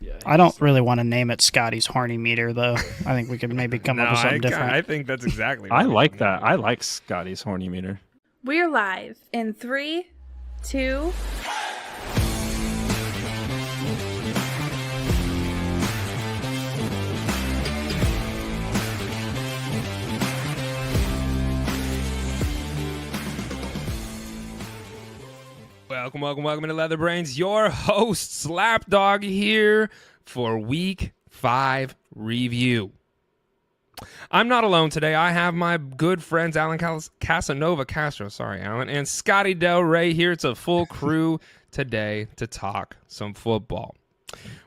Yeah, I don't really want to name it Scotty's horny meter, though. I think we could maybe come up with something different. I think that's exactly I what like that. I like Scotty's horny meter. We're live in 3, 2. Welcome to LeatherBrainz. Your host, Slapdog, here for Week 5 review. I'm not alone today. I have my good friends Alan Casanova Castro, Alan, and Scotty Del Rey here. It's a full crew today to talk some football.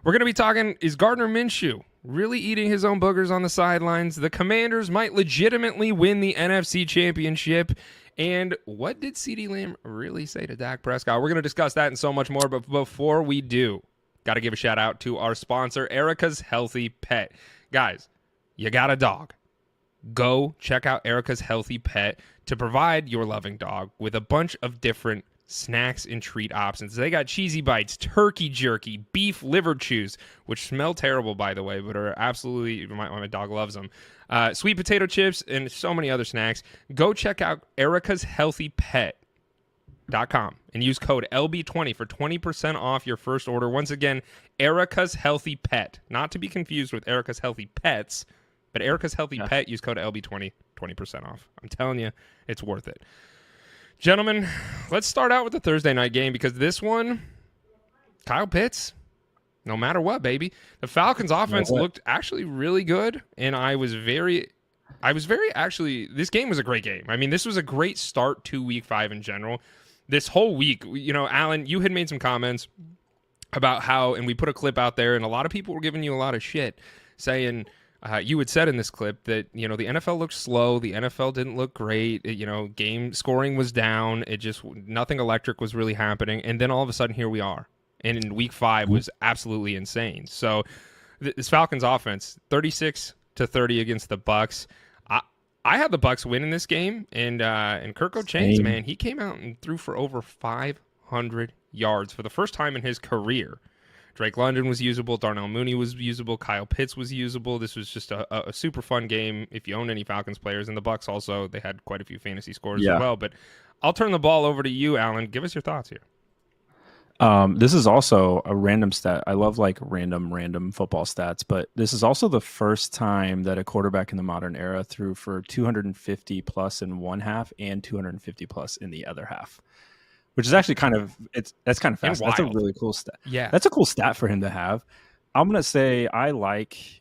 We're going to be talking, is Gardner Minshew really eating his own boogers on the sidelines? The Commanders might legitimately win the NFC Championship. And what did CeeDee Lamb really say to Dak Prescott? We're going to discuss that and so much more. But before we do, got to give a shout out to our sponsor, Erica's Healthy Pet. Guys, you got a dog. Go check out Erica's Healthy Pet to provide your loving dog with a bunch of different snacks and treat options. They got cheesy bites, turkey jerky, beef liver chews, which smell terrible, by the way, but are absolutely, my dog loves them. Sweet potato chips and so many other snacks. Go check out ericashealthypet.com and use code LB20 for 20% off your first order. Once again, Erica's Healthy Pet, not to be confused with Erica's Healthy Pets, but Erica's Healthy Pet, use code LB20, 20% off. I'm telling you, it's worth it. Gentlemen, let's start out with the Thursday night game because this one, Kyle Pitts, no matter what, baby. The Falcons offense looked actually really good, and this game was a great game. I mean, this was a great start to Week 5 in general. This whole week, Alan, you had made some comments about how, and we put a clip out there, and a lot of people were giving you a lot of shit, saying, you had said in this clip that, the NFL looked slow. The NFL didn't look great. Game scoring was down. Nothing electric was really happening. And then all of a sudden, here we are. And in Week 5 was absolutely insane. So this Falcons offense, 36-30 against the Bucs. I had the Bucs win in this game. And Kirk Chains, man, he came out and threw for over 500 yards for the first time in his career. Drake London was usable. Darnold Mooney was usable. Kyle Pitts was usable. This was just a super fun game if you own any Falcons players. And the Bucs also, they had quite a few fantasy scores as well. But I'll turn the ball over to you, Alan. Give us your thoughts here. This is also a random stat. I love like random football stats, but this is also the first time that a quarterback in the modern era threw for 250 plus in one half and 250 plus in the other half. Which is actually that's kind of fast. That's a really cool stat. Yeah. That's a cool stat for him to have. I'm going to say I like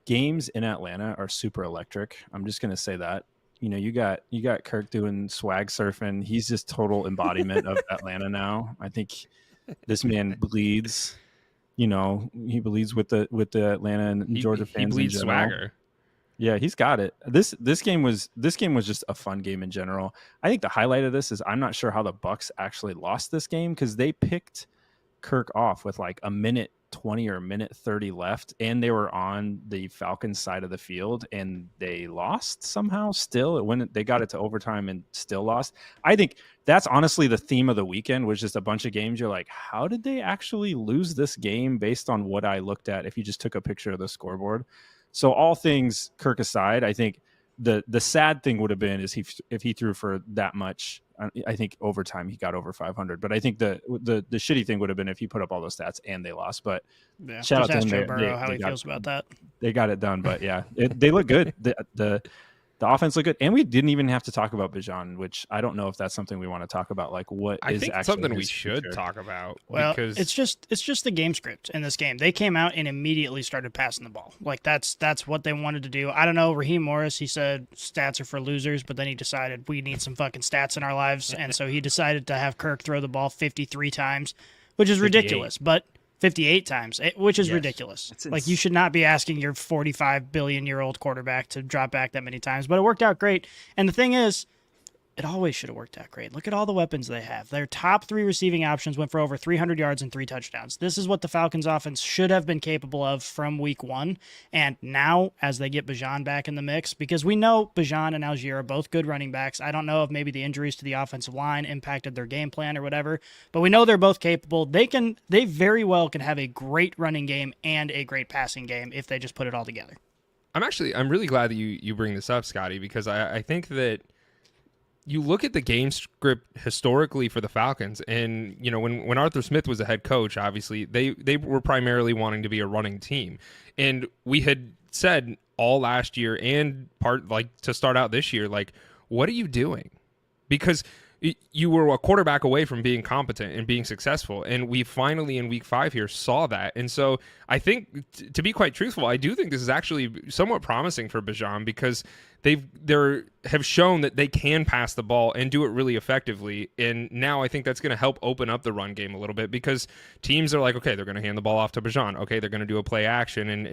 games in Atlanta are super electric. I'm just going to say that. You got Kirk doing swag surfing. He's just total embodiment of Atlanta now. I think this man bleeds. He bleeds with the Atlanta and Georgia fans. He bleeds in general. swagger. Yeah, he's got it. This game was just a fun game in general. I think the highlight of this is I'm not sure how the Bucs actually lost this game because they picked Kirk off with like a minute 20 or a minute 30 left, and they were on the Falcons side of the field, and they lost somehow. Still, they got it to overtime and still lost. I think that's honestly the theme of the weekend was just a bunch of games. You're like, how did they actually lose this game based on what I looked at? If you just took a picture of the scoreboard. So all things Kirk aside, I think the sad thing would have been is if he threw for that much. I think overtime he got over 500. But I think the shitty thing would have been if he put up all those stats and they lost. But shout out to him. How he feels about that. They got it done. But yeah, they look good. The offense looked good, and we didn't even have to talk about Bijan, which I don't know if that's something we want to talk about. Like, what I is think actually something we his should future. talk about. Well, because it's just the game script in this game. They came out and immediately started passing the ball. Like that's what they wanted to do. I don't know. Raheem Morris, he said stats are for losers, but then he decided we need some fucking stats in our lives, and so he decided to have Kirk throw the ball 53 times, which is 58. ridiculous. But 58 times, which is ridiculous. Like, you should not be asking your 45 billion-year-old quarterback to drop back that many times, but it worked out great. And the thing is, it always should have worked out great. Look at all the weapons they have. Their top 3 receiving options went for over 300 yards and 3 touchdowns. This is what the Falcons offense should have been capable of from week 1. And now, as they get Bijan back in the mix, because we know Bijan and Algier are both good running backs. I don't know if maybe the injuries to the offensive line impacted their game plan or whatever, but we know they're both capable. They very well can have a great running game and a great passing game if they just put it all together. I'm really glad that you bring this up, Scotty, because I think that you look at the game script historically for the Falcons, and when Arthur Smith was the head coach, obviously they were primarily wanting to be a running team, and we had said all last year and to start out this year, like, what are you doing? Because you were a quarterback away from being competent and being successful, and we finally in week 5 here saw that. And so I think, to be quite truthful, I do think this is actually somewhat promising for Bijan, because they have shown that they can pass the ball and do it really effectively. And now I think that's going to help open up the run game a little bit, because teams are like, okay, they're going to hand the ball off to Bijan. Okay, they're going to do a play action, and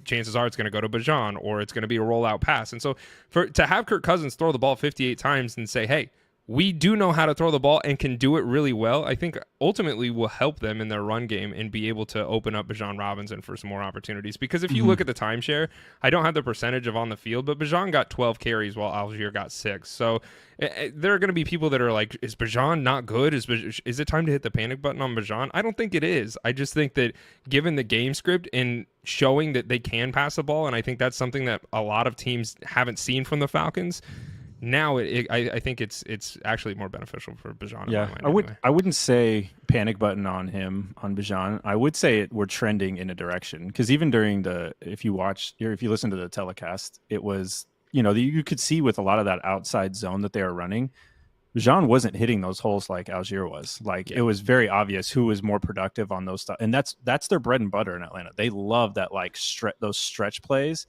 chances are it's going to go to Bijan, or it's going to be a rollout pass. And so to have Kirk Cousins throw the ball 58 times and say, hey, we do know how to throw the ball and can do it really well, I think ultimately will help them in their run game and be able to open up Bijan Robinson for some more opportunities. Because if you look at the timeshare, I don't have the percentage of on the field, but Bijan got 12 carries while Algier got 6. So there are going to be people that are like, is Bijan not good? Is it time to hit the panic button on Bijan? I don't think it is. I just think that given the game script and showing that they can pass the ball, and I think that's something that a lot of teams haven't seen from the Falcons, now I think it's actually more beneficial for Bijan. Yeah, I wouldn't say panic button on Bijan. I would say we're trending in a direction, because even during if you listen to the telecast, it was, you could see with a lot of that outside zone that they were running, Bijan wasn't hitting those holes like Algier was. It was very obvious who was more productive on those stuff, and that's their bread and butter in Atlanta. They love that those stretch plays,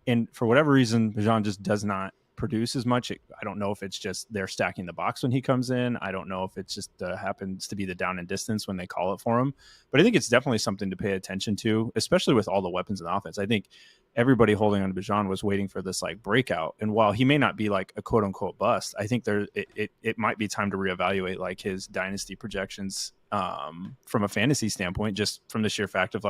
and for whatever reason, Bijan just does not produce as much. I don't know if it's just they're stacking the box when he comes in. I don't know if it's just happens to be the down and distance when they call it for him. But I think it's definitely something to pay attention to, especially with all the weapons in the offense. I think everybody holding on to Bijan was waiting for this breakout. And while he may not be a quote unquote bust, I think it might be time to reevaluate his dynasty projections from a fantasy standpoint, just from the sheer fact of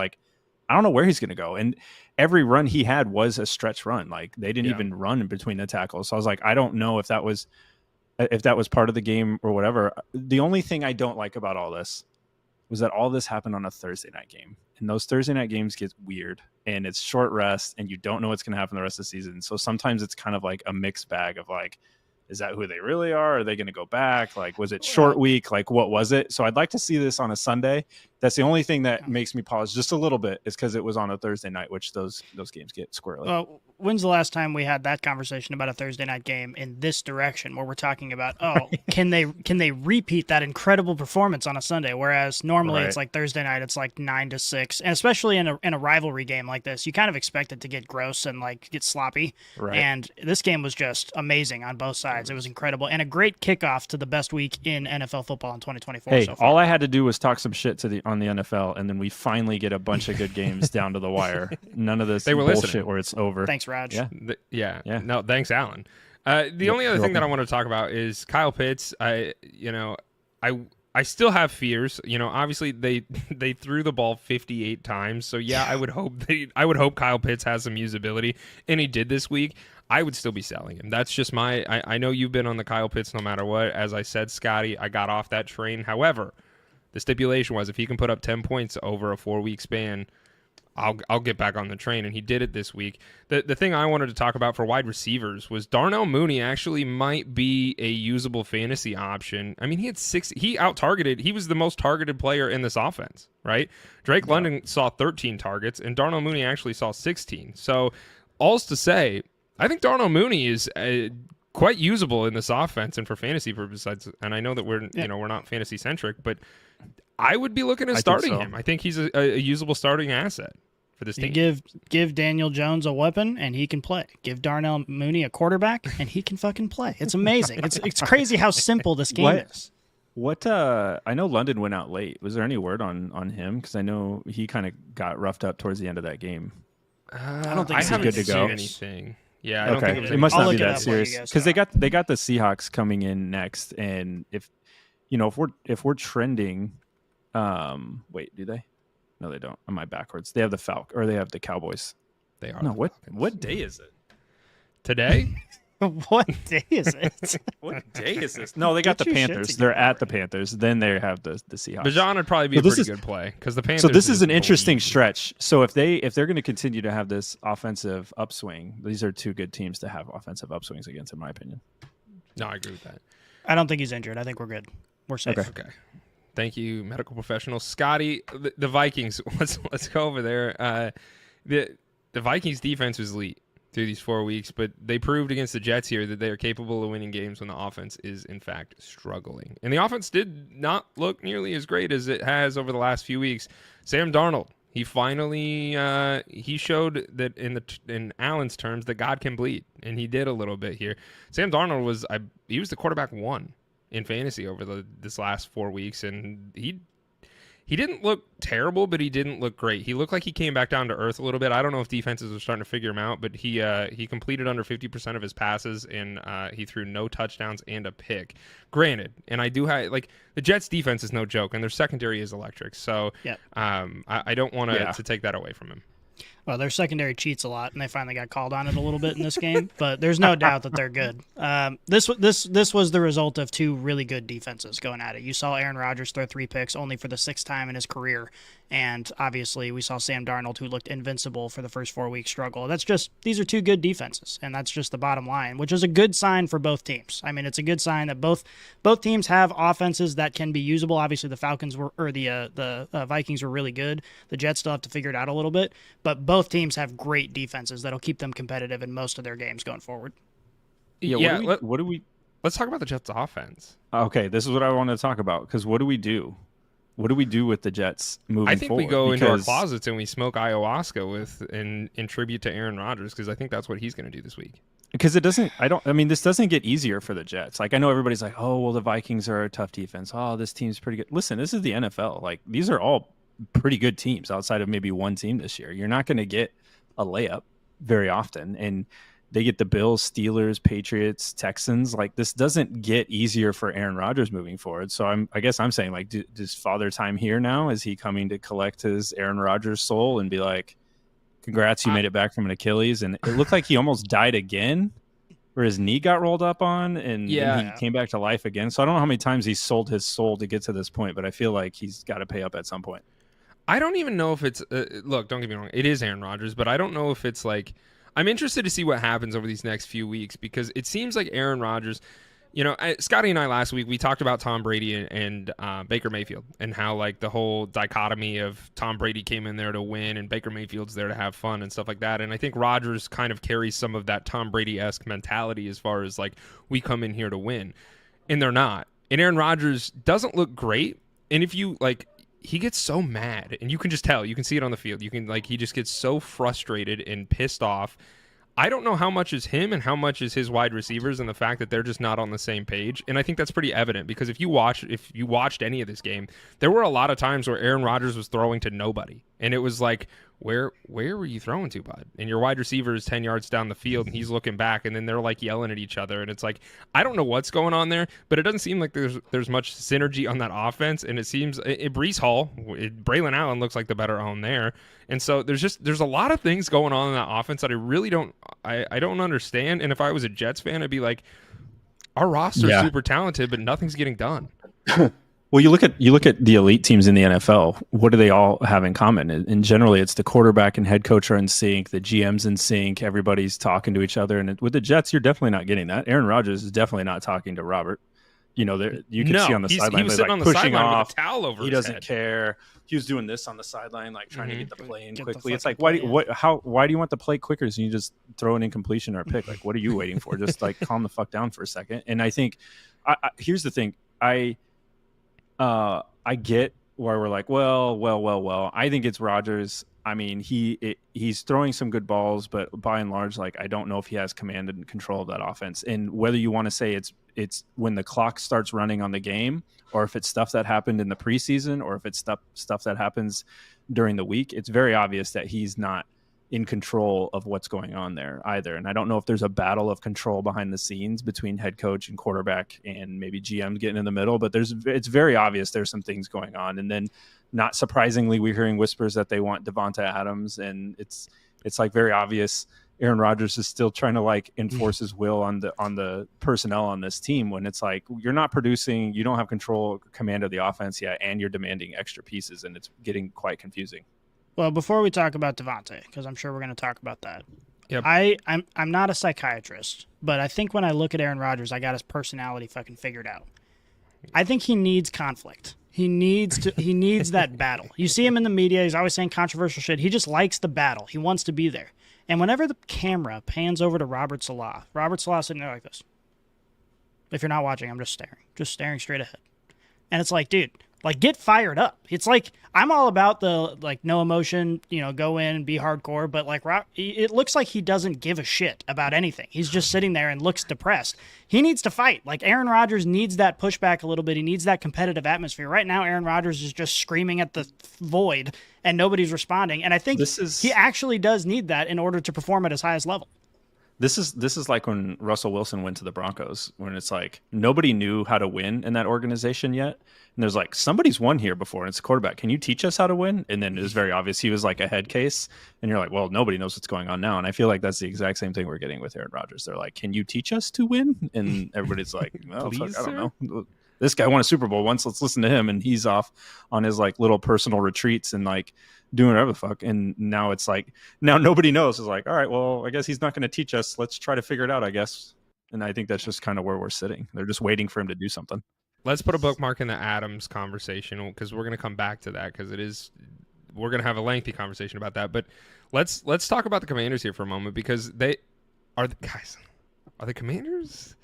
I don't know where he's going to go. And every run he had was a stretch run. They didn't even run in between the tackles. So I was I don't know if that was part of the game or whatever. The only thing I don't like about all this was that all this happened on a Thursday night game. And those Thursday night games get weird, and it's short rest, and you don't know what's going to happen the rest of the season. So sometimes it's kind of a mixed bag of is that who they really are? Are they going to go back? Was it short week? What was it? So I'd like to see this on a Sunday. That's the only thing that makes me pause just a little bit, is because it was on a Thursday night, which those games get squirrely. Well, when's the last time we had that conversation about a Thursday night game in this direction, where we're talking about, can they repeat that incredible performance on a Sunday? Whereas normally it's Thursday night, it's 9-6, and especially in a rivalry game like this, you kind of expect it to get gross and get sloppy. Right. And this game was just amazing on both sides. It was incredible, and a great kickoff to the best week in NFL football in 2024. Hey, so far. all I had to do was talk some shit on the NFL, and then we finally get a bunch of good games down to the wire. None of this bullshit listening. Where it's over. Thanks, Raj. Yeah. No, thanks, Alan. The only other thing that I want to talk about is Kyle Pitts. I still have fears. Obviously they threw the ball 58 times. So I would hope Kyle Pitts has some usability, and he did this week. I would still be selling him. That's just I know you've been on the Kyle Pitts no matter what. As I said, Scotty, I got off that train. However, the stipulation was if he can put up 10 points over a 4-week span, I'll get back on the train, and he did it this week. The thing I wanted to talk about for wide receivers was Darnell Mooney actually might be a usable fantasy option. I mean, he out-targeted. He was the most targeted player in this offense, right? Drake London saw 13 targets, and Darnell Mooney actually saw 16. So all's to say, I think Darnell Mooney is quite usable in this offense and for fantasy purposes. And I know that we're not fantasy centric, but I would be looking at starting him. I think he's a usable starting asset for this team. Give Daniel Jones a weapon and he can play. Give Darnell Mooney a quarterback and he can fucking play. It's amazing. It's crazy how simple this game is. What I know London went out late. Was there any word on him? Because I know he kind of got roughed up towards the end of that game. I don't think I haven't good to seen go. anything. Yeah, I don't think it was. It must I'll not look be it that up while serious you guys because talk. they got the Seahawks coming in next, and if we're trending, wait, do they? No, they don't. Am I backwards? They have the Falcons or they have the Cowboys. They are. No, the what day is it? Today? What day is it? What day is this? No, they got Get the your shit Panthers. together. They're at the Panthers. Then they have the Seahawks. Bajan would probably be So a this pretty is- good play because the Panthers. So this is an bleed. interesting stretch. So if they're going to continue to have this offensive upswing, these are two good teams to have offensive upswings against, in my opinion. No, I agree with that. I don't think he's injured. I think we're good. We're safe. Okay. Thank you, medical professional Scotty. The Vikings. Let's go over there. The Vikings defense was elite through these 4 weeks, but they proved against the Jets here that they are capable of winning games when the offense is in fact struggling. And the offense did not look nearly as great as it has over the last few weeks. Sam Darnold, he finally he showed that in Allen's terms that God can bleed, and he did a little bit here. Sam Darnold was the quarterback 1 in fantasy over this last 4 weeks, and he didn't look terrible, but he didn't look great. He looked like he came back down to earth a little bit. I don't know if defenses are starting to figure him out, but he completed under 50% of his passes, and he threw no touchdowns and a pick. Granted, and I do have the Jets' defense is no joke, and their secondary is electric. So Yep. I don't want to take that away from him. Well, their secondary cheats a lot, and they finally got called on it a little bit in this game. But there's no doubt that they're good. This was the result of 2 really good defenses going at it. You saw Aaron Rodgers throw 3 picks only for the 6th time in his career, and obviously we saw Sam Darnold, who looked invincible for the first 4 weeks, struggle. These are 2 good defenses, and that's just the bottom line, which is a good sign for both teams. I mean, it's a good sign that both teams have offenses that can be usable. Obviously, the Vikings were really good. The Jets still have to figure it out a little bit, but both teams have great defenses that'll keep them competitive in most of their games going forward. What do we? Let's talk about the Jets' offense. Okay, this is what I wanted to talk about because what do we do? What do we do with the Jets moving forward? I think we go into our closets and we smoke ayahuasca in tribute to Aaron Rodgers because I think that's what he's going to do this week. Because this doesn't get easier for the Jets. Like, I know everybody's like, oh, well, the Vikings are a tough defense. Oh, this team's pretty good. Listen, this is the NFL. Like, these are all pretty good teams outside of maybe one team this year. You're not going to get a layup very often. And they get the Bills, Steelers, Patriots, Texans. Like, this doesn't get easier for Aaron Rodgers moving forward. So I guess I'm saying, like, does Father Time here now? Is he coming to collect his Aaron Rodgers soul and be like, congrats, you made it back from an Achilles? And it looked like he almost died again, where his knee got rolled up on, and then he came back to life again. So I don't know how many times he sold his soul to get to this point, but I feel like he's got to pay up at some point. I don't even know if it's look, don't get me wrong, it is Aaron Rodgers, but I don't know if it's like, I'm interested to see what happens over these next few weeks because it seems like Aaron Rodgers, Scotty and I last week, we talked about Tom Brady and Baker Mayfield and how like the whole dichotomy of Tom Brady came in there to win and Baker Mayfield's there to have fun and stuff like that. And I think Rodgers kind of carries some of that Tom Brady-esque mentality as far as like, we come in here to win, and they're not. And Aaron Rodgers doesn't look great. And if you like, he gets so mad, and you can just tell. You can see it on the field. You can he just gets so frustrated and pissed off. I don't know how much is him and how much is his wide receivers and the fact that they're just not on the same page. And I think that's pretty evident because if you watched any of this game, there were a lot of times where Aaron Rodgers was throwing to nobody. And it was like, where were you throwing to, bud? And your wide receiver is 10 yards down the field and he's looking back, and then they're like yelling at each other. And it's like, I don't know what's going on there, but it doesn't seem like there's much synergy on that offense. And it seems Breece Hall, Braylon Allen looks like the better own there. And so there's a lot of things going on in that offense that I really don't understand. And if I was a Jets fan, I'd be like, our roster is super talented, but nothing's getting done. Well, you look at the elite teams in the NFL. What do they all have in common? And generally, it's the quarterback and head coach are in sync. The GM's in sync. Everybody's talking to each other. And with the Jets, you're definitely not getting that. Aaron Rodgers is definitely not talking to Robert. You can see on the sideline. He was sitting on the pushing sideline off. with a towel over He his doesn't head. care. He was doing this on the sideline, like trying to get the play in Get the quickly. It's fucking like, play in. why do you want the play quicker? So you just throw an incompletion or a pick? Like, what are you waiting for? Just like calm the fuck down for a second. And I think, here's the thing. I get where we're like, well. I think it's Rodgers. I mean, he's throwing some good balls, but by and large, like, I don't know if he has command and control of that offense. And whether you want to say it's when the clock starts running on the game, or if it's stuff that happened in the preseason, or if it's stuff that happens during the week, it's very obvious that he's not in control of what's going on there either. And I don't know if there's a battle of control behind the scenes between head coach and quarterback and maybe GM getting in the middle, but it's very obvious there's some things going on. And then not surprisingly, we're hearing whispers that they want Davante Adams, and it's like very obvious Aaron Rodgers is still trying to like enforce his will on the personnel on this team, when it's like you're not producing, you don't have control, command of the offense yet, and you're demanding extra pieces, and it's getting quite confusing. Well, before we talk about Davante, because I'm sure we're going to talk about that. Yep. I'm not a psychiatrist, but I think when I look at Aaron Rodgers, I got his personality fucking figured out. I think he needs conflict. He needs that battle. You see him in the media, he's always saying controversial shit. He just likes the battle. He wants to be there. And whenever the camera pans over to Robert Saleh's sitting there like this. If you're not watching, I'm just staring straight ahead. And it's like, dude, like, get fired up. It's like, I'm all about the, like, no emotion, go in and be hardcore, but, like, it looks like he doesn't give a shit about anything. He's just sitting there and looks depressed. He needs to fight. Like, Aaron Rodgers needs that pushback a little bit. He needs that competitive atmosphere. Right now, Aaron Rodgers is just screaming at the void, and nobody's responding. And I think he actually does need that in order to perform at his highest level. This is like when Russell Wilson went to the Broncos, when it's like nobody knew how to win in that organization yet. And there's like, somebody's won here before, and it's a quarterback. Can you teach us how to win? And then it was very obvious he was like a head case. And you're like, well, nobody knows what's going on now. And I feel like that's the exact same thing we're getting with Aaron Rodgers. They're like, can you teach us to win? And everybody's like, well, Please, fuck, I don't know. This guy won a Super Bowl once. Let's listen to him. And he's off on his like little personal retreats and like doing whatever the fuck. And now it's like, now nobody knows. It's like, all right, well, I guess he's not going to teach us. Let's try to figure it out, I guess. And I think that's just kind of where we're sitting. They're just waiting for him to do something. Let's put a bookmark in the Adams conversation, because we're going to come back to that, because we're going to have a lengthy conversation about that. But let's talk about the Commanders here for a moment, because are the Commanders?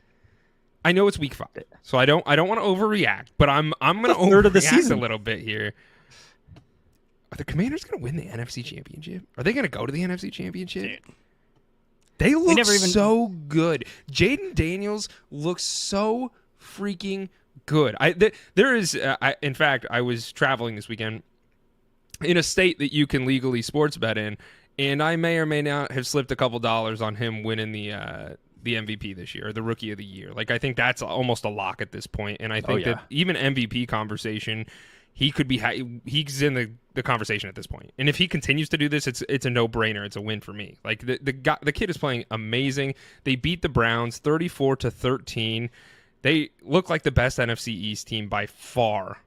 I know it's week 5, so I don't want to overreact, but I'm going to overreact a little bit here. Are the Commanders going to win the NFC Championship? Are they going to go to the NFC Championship? Dude. They look so good. Jaden Daniels looks so freaking good. In fact, I was traveling this weekend in a state that you can legally sports bet in, and I may or may not have slipped a couple dollars on him winning the MVP this year, or the Rookie of the Year. Like, I think that's almost a lock at this point, and I think that even MVP conversation, he could be he's in the conversation at this point. And if he continues to do this, it's a no-brainer. It's a win for me. Like, the kid is playing amazing. They beat the Browns 34-13. They look like the best NFC East team by far.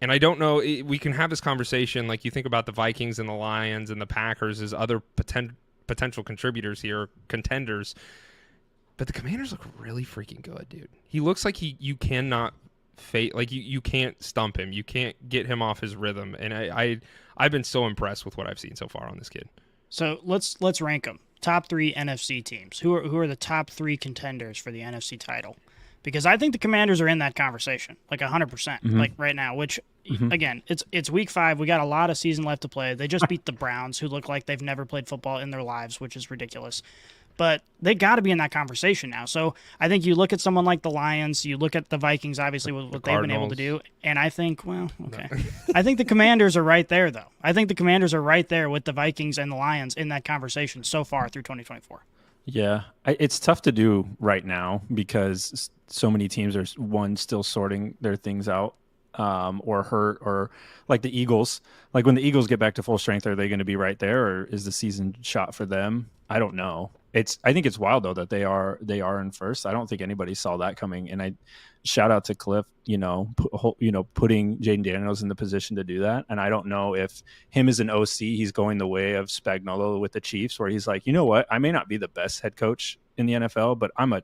And I don't know, we can have this conversation, like you think about the Vikings and the Lions and the Packers as other potential contributors here, contenders. But the Commanders look really freaking good, dude. He looks like you cannot you can't stump him. You can't get him off his rhythm. And I've been so impressed with what I've seen so far on this kid. So let's rank them. Top 3 NFC teams. Who are the top 3 contenders for the NFC title? Because I think the Commanders are in that conversation, like 100%, like right now, which, again, it's week 5. We got a lot of season left to play. They just beat the Browns, who look like they've never played football in their lives, which is ridiculous. But they got to be in that conversation now. So I think you look at someone like the Lions, you look at the Vikings, obviously, with what they've been able to do, and I think, well, okay. I think the Commanders are right there, though. I think the Commanders are right there with the Vikings and the Lions in that conversation so far through 2024. Yeah, it's tough to do right now because so many teams are, still sorting their things out, or hurt, or like the Eagles. Like, when the Eagles get back to full strength, are they going to be right there, or is the season shot for them? I don't know. I think it's wild though that they are in first. I don't think anybody saw that coming. And I shout out to Cliff, putting Jaden Daniels in the position to do that. And I don't know if him as an OC, he's going the way of Spagnuolo with the Chiefs, where he's like, you know what, I may not be the best head coach in the NFL, but I'm a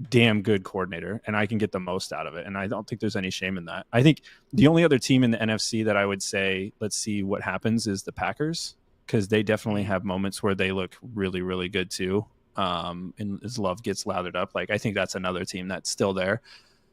damn good coordinator and I can get the most out of it. And I don't think there's any shame in that. I think the only other team in the NFC that I would say, let's see what happens, is the Packers, because they definitely have moments where they look really, really good too. And as Love gets lathered up, like, I think that's another team that's still there.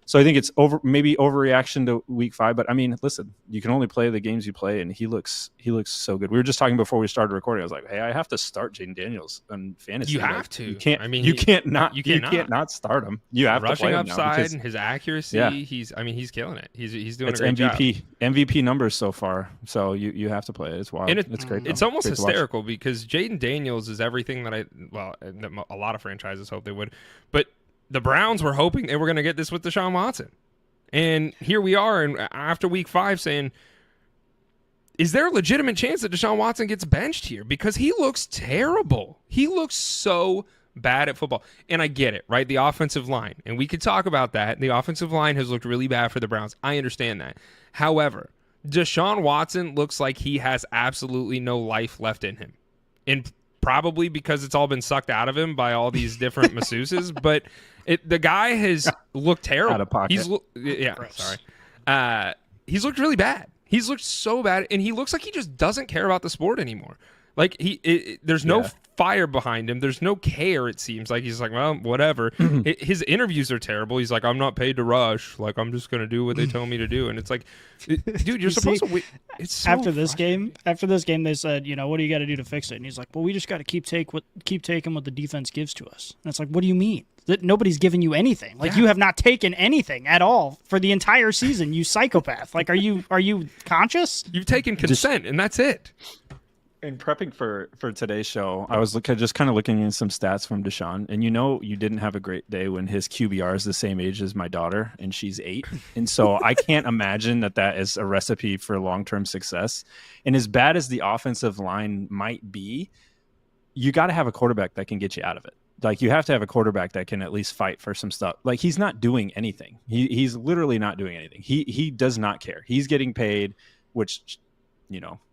So I think it's maybe overreaction to week 5. But I mean, listen, you can only play the games you play, and he looks so good. We were just talking before we started recording. I was like, hey, I have to start Jaden Daniels on fantasy. You have to. You can't. I mean, you can't not start him. You have rushing to play upside him now his accuracy. Yeah. He's killing it. He's doing it's a great MVP numbers so far. So you have to play it. It's wild. And it's great. It's almost hysterical because Jaden Daniels is everything that a lot of franchises hope they would, but the Browns were hoping they were going to get this with Deshaun Watson. And here we are, and after week 5, saying, is there a legitimate chance that Deshaun Watson gets benched here? Because he looks terrible. He looks so bad at football. And I get it, right? The offensive line. And we could talk about that. The offensive line has looked really bad for the Browns. I understand that. However, Deshaun Watson looks like he has absolutely no life left in him. And probably because it's all been sucked out of him by all these different masseuses. But the guy has looked terrible. Out of pocket. He's looked really bad. He's looked so bad, and he looks like he just doesn't care about the sport anymore. Like there's no fire behind him. There's no care. It seems like he's like, well, whatever. His interviews are terrible. He's like, I'm not paid to rush. Like, I'm just gonna do what they tell me to do. And it's like, dude, you're supposed to. It's so after this game, they said, what do you got to do to fix it? And he's like, well, we just got to keep taking what the defense gives to us. And it's like, what do you mean? That nobody's giving you anything. Like, you have not taken anything at all for the entire season, you psychopath. Like, are you conscious? You've taken consent, and that's it. In prepping for today's show, I was just kind of looking at some stats from Deshaun, and you didn't have a great day when his QBR is the same age as my daughter, and she's 8, and so I can't imagine that is a recipe for long-term success. And as bad as the offensive line might be, you got to have a quarterback that can get you out of it. Like, you have to have a quarterback that can at least fight for some stuff. Like, he's not doing anything. He's literally not doing anything. He does not care. He's getting paid, which,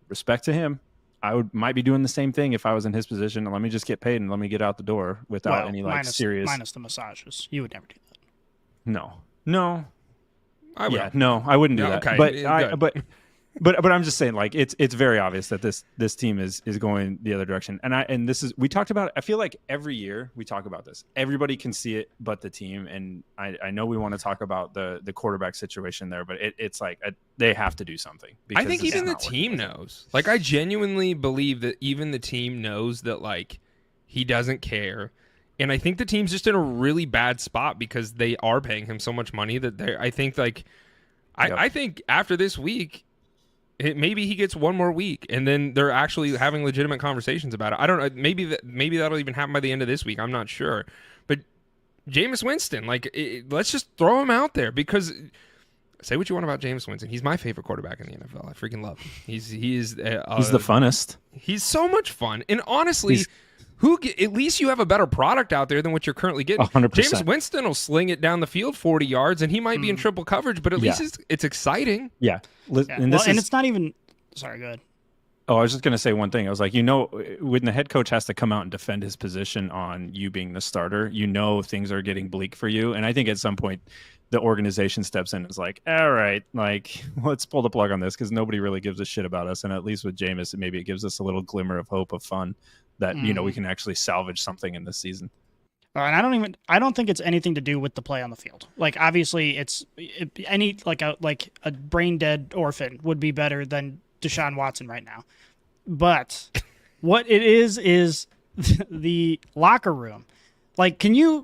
respect to him. I might be doing the same thing if I was in his position. Let me just get paid and let me get out the door without any serious. Minus the massages, you would never do that. No. I would. Yeah, no, I wouldn't do that. Okay. But I'm just saying, like, it's very obvious that this team is going the other direction. And we talked about it. I feel like every year we talk about this. Everybody can see it but the team. And I know we want to talk about the quarterback situation there, but it's like they have to do something. I think even the team knows. Like, I genuinely believe that even the team knows that, like, he doesn't care. And I think the team's just in a really bad spot because they are paying him so much money that I think, like, I think after this week, maybe he gets one more week, and then they're actually having legitimate conversations about it. I don't know. Maybe that'll even happen by the end of this week. I'm not sure. But Jameis Winston, let's just throw him out there because say what you want about Jameis Winston. He's my favorite quarterback in the NFL. I freaking love him. He's the funnest. He's so much fun. And honestly, at least you have a better product out there than what you're currently getting. 100%. Jameis Winston will sling it down the field 40 yards, and he might be in triple coverage, but at least it's exciting. Yeah. And it's not even – sorry, go ahead. Oh, I was just going to say one thing. I was like, when the head coach has to come out and defend his position on you being the starter, things are getting bleak for you. And I think at some point the organization steps in and is like, all right, like, let's pull the plug on this because nobody really gives a shit about us. And at least with Jameis, maybe it gives us a little glimmer of hope of fun that, we can actually salvage something in this season. And I don't think it's anything to do with the play on the field. Like, obviously a brain dead orphan would be better than Deshaun Watson right now. But what it is the locker room. Like, can you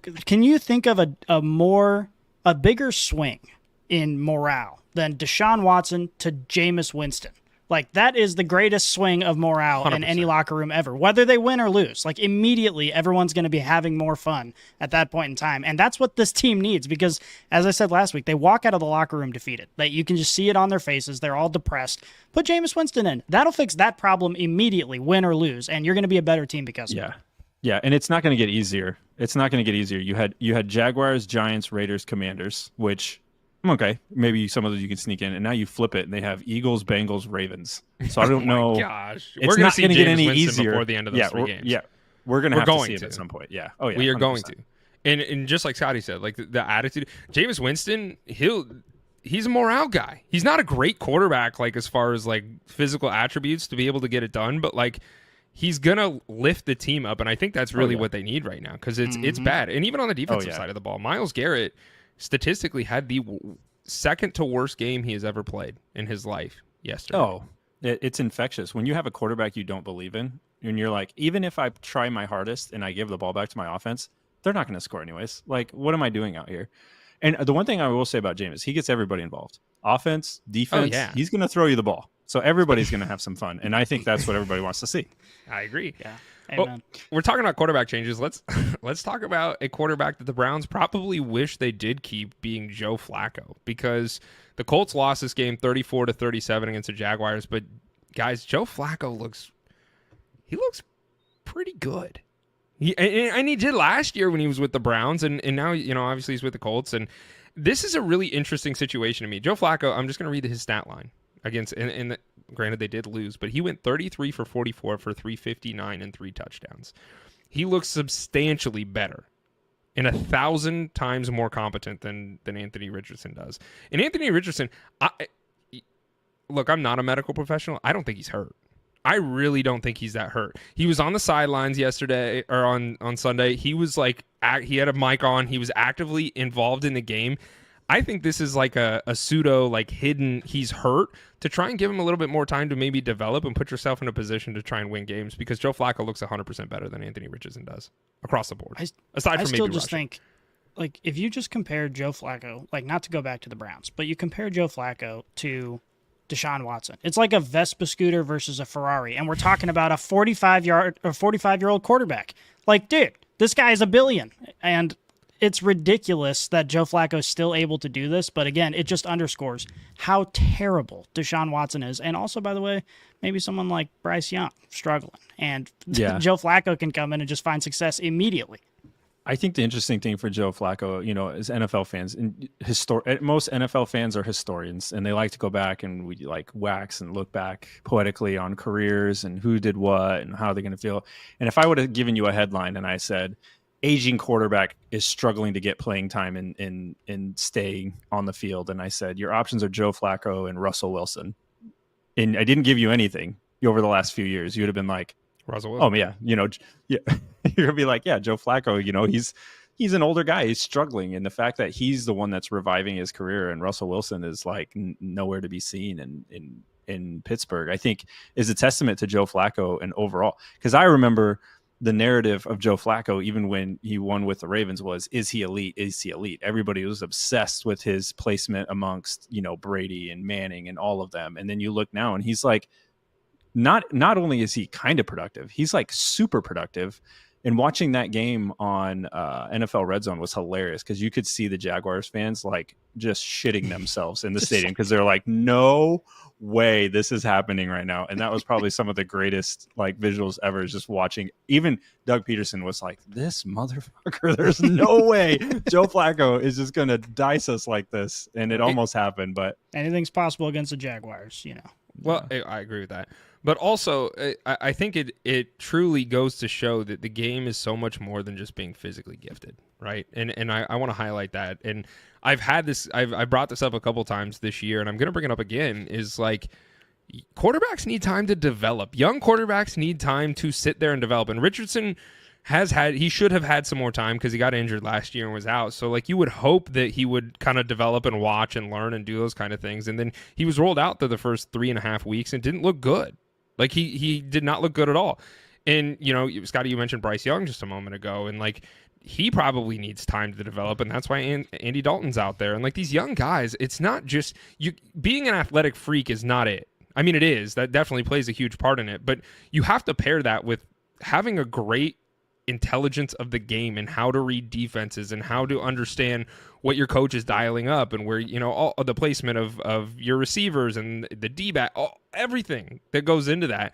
think of a bigger swing in morale than Deshaun Watson to Jameis Winston? Like, that is the greatest swing of morale 100%. in any locker room ever, whether they win or lose. Like, immediately, everyone's going to be having more fun at that point in time. And that's what this team needs because, as I said last week, they walk out of the locker room defeated. Like, you can just see it on their faces. They're all depressed. Put Jameis Winston in. That'll fix that problem immediately, win or lose, and you're going to be a better team because of it. Yeah, and it's not going to get easier. You had Jaguars, Giants, Raiders, Commanders, which... okay, maybe some of those you can sneak in, and now you flip it, and they have Eagles, Bengals, Ravens. So I don't know. Oh my gosh, it's not going to get any Winston easier before the end of those 3 games. Yeah, we're going to have to see it at some point. Yeah, oh yeah, we are 100%. going to. And just like Scotty said, like the attitude, Jameis Winston, he's a morale guy. He's not a great quarterback, like as far as like physical attributes to be able to get it done, but like he's gonna lift the team up, and I think that's really what they need right now because it's bad. And even on the defensive side of the ball, Myles Garrett statistically had the second to worst game he has ever played in his life yesterday. Oh, it's infectious. When you have a quarterback you don't believe in, and you're like, even if I try my hardest and I give the ball back to my offense, they're not going to score anyways. Like, what am I doing out here? And the one thing I will say about Jameis, he gets everybody involved. Offense, defense, he's going to throw you the ball. So everybody's going to have some fun. And I think that's what everybody wants to see. I agree. Yeah. Well, we're talking about quarterback changes. Let's talk about a quarterback that the Browns probably wish they did keep, being Joe Flacco, because the Colts lost this game 34-37 against the Jaguars. But guys, Joe Flacco looks pretty good. He did last year when he was with the Browns, and now, obviously he's with the Colts. And this is a really interesting situation to me. Joe Flacco, I'm just going to read his stat line against, granted they did lose, but he went 33 for 44 for 359 and 3 touchdowns. He looks substantially better and 1,000 times more competent than Anthony Richardson does. And Anthony Richardson, look, I'm not a medical professional. I don't think he's hurt. I really don't think he's that hurt. He was on the sidelines yesterday, or on Sunday. He was he had a mic on. He was actively involved in the game. I think this is like a pseudo, hidden, he's hurt, to try and give him a little bit more time to maybe develop and put yourself in a position to try and win games, because Joe Flacco looks 100% better than Anthony Richardson does across the board. I still just think, if you just compare Joe Flacco, not to go back to the Browns, but you compare Joe Flacco to Deshaun Watson. It's like a Vespa scooter versus a Ferrari, and we're talking about a 45-year-old quarterback. Dude, this guy is $1 billion, and it's ridiculous that Joe Flacco is still able to do this. But again, it just underscores how terrible Deshaun Watson is. And also, by the way, maybe someone like Bryce Young struggling, and Joe Flacco can come in and just find success immediately. I think the interesting thing for Joe Flacco, is NFL fans, and most NFL fans are historians, and they like to go back and we wax and look back poetically on careers and who did what and how they're going to feel. And if I would have given you a headline and I said, aging quarterback is struggling to get playing time and staying on the field, and I said your options are Joe Flacco and Russell Wilson, and I didn't give you anything over the last few years, you would have been like, Russell Wilson. Oh yeah, you're gonna be like, yeah, Joe Flacco. He's an older guy. He's struggling, and the fact that he's the one that's reviving his career, and Russell Wilson is nowhere to be seen in Pittsburgh, I think is a testament to Joe Flacco and overall. Because I remember the narrative of Joe Flacco, even when he won with the Ravens, was, is he elite? Is he elite? Everybody was obsessed with his placement amongst Brady and Manning and all of them. And then you look now, and he's not only is he kind of productive, he's super productive. And watching that game on NFL Red Zone was hilarious, because you could see the Jaguars fans just shitting themselves in the stadium, because they're like, no way this is happening right now. And that was probably some of the greatest visuals ever, is just watching. Even Doug Peterson was like, this motherfucker, there's no way Joe Flacco is just going to dice us like this. And it almost happened, but anything's possible against the Jaguars, Well, I agree with that. But also, I think it truly goes to show that the game is so much more than just being physically gifted, right? And I want to highlight that. And I've brought this up a couple times this year, and I'm going to bring it up again, is quarterbacks need time to develop. Young quarterbacks need time to sit there and develop. And Richardson he should have had some more time, because he got injured last year and was out. So you would hope that he would kind of develop and watch and learn and do those kind of things. And then he was rolled out through the first 3.5 weeks and didn't look good. He did not look good at all. And, Scotty, you mentioned Bryce Young just a moment ago, and he probably needs time to develop, and that's why Andy Dalton's out there. And these young guys, it's not just being an athletic freak is not it. I mean, it is. That definitely plays a huge part in it, but you have to pair that with having a great intelligence of the game and how to read defenses and how to understand what your coach is dialing up, and where all the placement of your receivers and the D-back, everything that goes into that.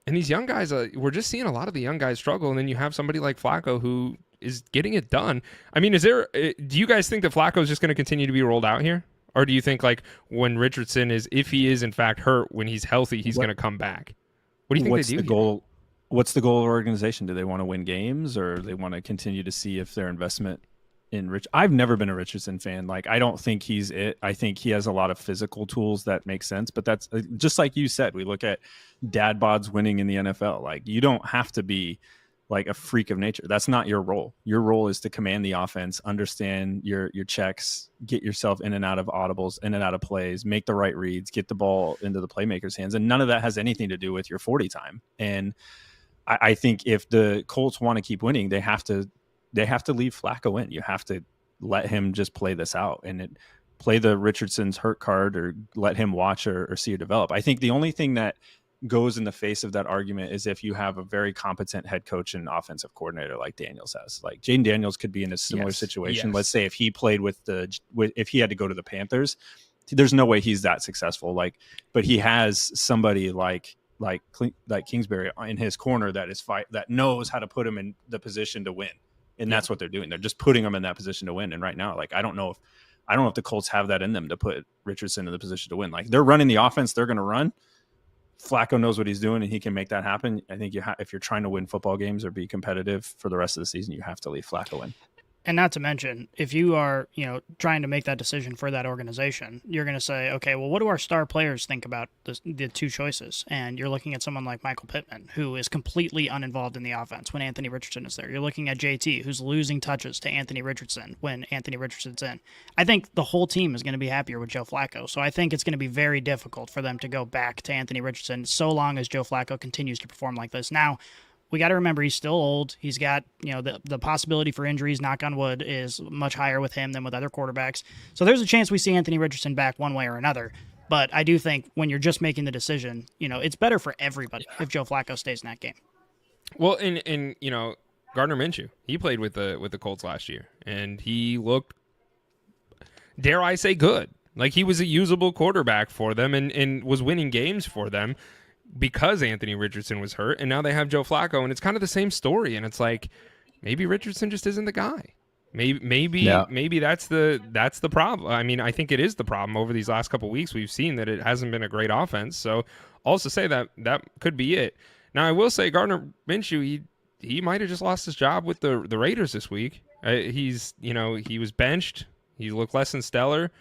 And these young guys, we're just seeing a lot of the young guys struggle, and then you have somebody like Flacco who is getting it done. I mean, do you guys think that Flacco is just going to continue to be rolled out here, or do you think when Richardson if he is in fact hurt, when he's healthy, he's going to come back? What do you think what's they do? The goal? What's the goal of the organization? Do they want to win games, or they want to continue to see if their investment in Rich? I've never been a Richardson fan. I don't think he's it. I think he has a lot of physical tools that make sense, but that's just like you said. We look at dad bods winning in the NFL. You don't have to be like a freak of nature. That's not your role. Your role is to command the offense, understand your checks, get yourself in and out of audibles, in and out of plays, make the right reads, get the ball into the playmaker's hands. And none of that has anything to do with your 40 time. And I think if the Colts want to keep winning, they have to leave Flacco in. You have to let him just play this out and play the Richardson's hurt card, or let him watch or see it develop. I think the only thing that goes in the face of that argument is if you have a very competent head coach and offensive coordinator like Daniels has. Like Jaden Daniels could be in a similar situation. Let's say if he played if he had to go to the Panthers, there's no way he's that successful. But he has somebody like Kingsbury in his corner that knows how to put him in the position to win. And that's what they're doing. They're just putting him in that position to win. And right now, I don't know if the Colts have that in them to put Richardson in the position to win. Like, they're running the offense they're going to run. Flacco knows what he's doing, and he can make that happen. I think if you're trying to win football games or be competitive for the rest of the season, you have to leave Flacco in. And not to mention, if you are, trying to make that decision for that organization, you're going to say, okay, well, what do our star players think about the two choices? And you're looking at someone like Michael Pittman, who is completely uninvolved in the offense when Anthony Richardson is there. You're looking at JT, who's losing touches to Anthony Richardson when Anthony Richardson's in. I think the whole team is going to be happier with Joe Flacco. So I think it's going to be very difficult for them to go back to Anthony Richardson so long as Joe Flacco continues to perform like this. Now, we got to remember he's still old. He's got, the possibility for injuries, knock on wood, is much higher with him than with other quarterbacks. So there's a chance we see Anthony Richardson back one way or another. But I do think when you're just making the decision, it's better for everybody if Joe Flacco stays in that game. Well, and Gardner Minshew, he played with the Colts last year, and he looked, dare I say, good. Like, he was a usable quarterback for them and was winning games for them, because Anthony Richardson was hurt, and now they have Joe Flacco, and it's kind of the same story. And it's like, maybe Richardson just isn't the guy. Maybe that's the problem. I mean, I think it is the problem. Over these last couple of weeks, we've seen that it hasn't been a great offense. So also say that could be it. Now, I will say Gardner Minshew, he might have just lost his job with the Raiders this week. He was benched. He looked less than stellar.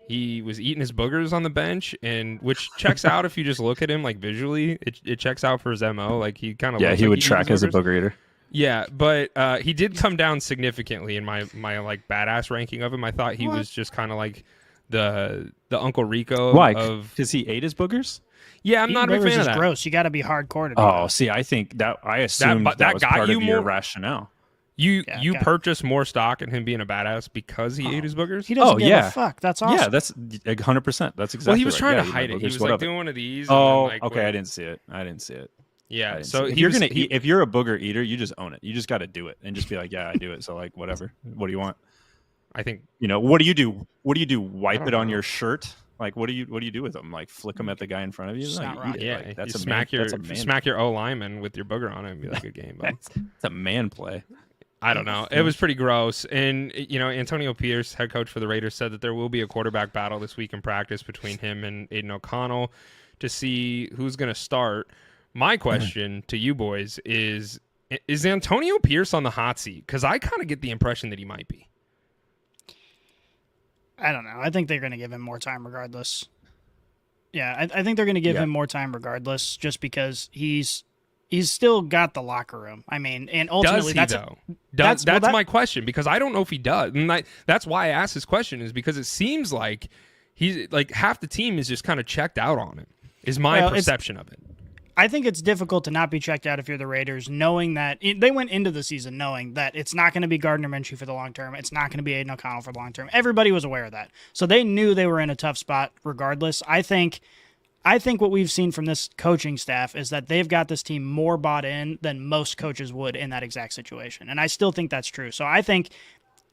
He was eating his boogers on the bench, and which checks out if you just look at him like visually. It checks out for his MO. Like, he kind of he would track as a booger eater. Yeah, but he did come down significantly in my like badass ranking of him. I thought he was just kind of like the Uncle Rico. Why? Because he ate his boogers? Yeah, I'm not a big fan of that. Gross. You got to be hardcore to do that. See, I think that I assumed that was part of your rationale. You purchased more stock in him being a badass because he ate his boogers? He doesn't give a fuck. That's awesome. Yeah, that's 100%. That's exactly Well, he was right. trying to hide it. He was like doing one of these. Oh, okay. I didn't see it. Yeah. So if you're a booger eater, you just own it. You just got to do it and just be like, yeah, I do it. So like, whatever. What do you want? I think, what do you do? What do you do? Wipe it on your shirt? Like, what do you do with them? Like, flick them at the guy in front of you? Yeah. That's smack your O lineman with your booger on it and be like, good game, bud. It's a man play. I don't know. It was pretty gross. And, Antonio Pierce, head coach for the Raiders, said that there will be a quarterback battle this week in practice between him and Aiden O'Connell to see who's going to start. My question to you boys is Antonio Pierce on the hot seat? Because I kind of get the impression that he might be. I don't know. I think they're going to give him more time regardless. Yeah, I think they're going to give him more time regardless, just because he's still got the locker room. I mean, and ultimately, that's my question, because I don't know if he does. And that's why I asked this question, is because it seems like he's like half the team is just kind of checked out on him, is my perception of it. I think it's difficult to not be checked out if you're the Raiders, knowing that they went into the season knowing that it's not going to be Gardner Minshew for the long term. It's not going to be Aiden O'Connell for the long term. Everybody was aware of that. So they knew they were in a tough spot regardless. I think what we've seen from this coaching staff is that they've got this team more bought in than most coaches would in that exact situation. And I still think that's true. So I think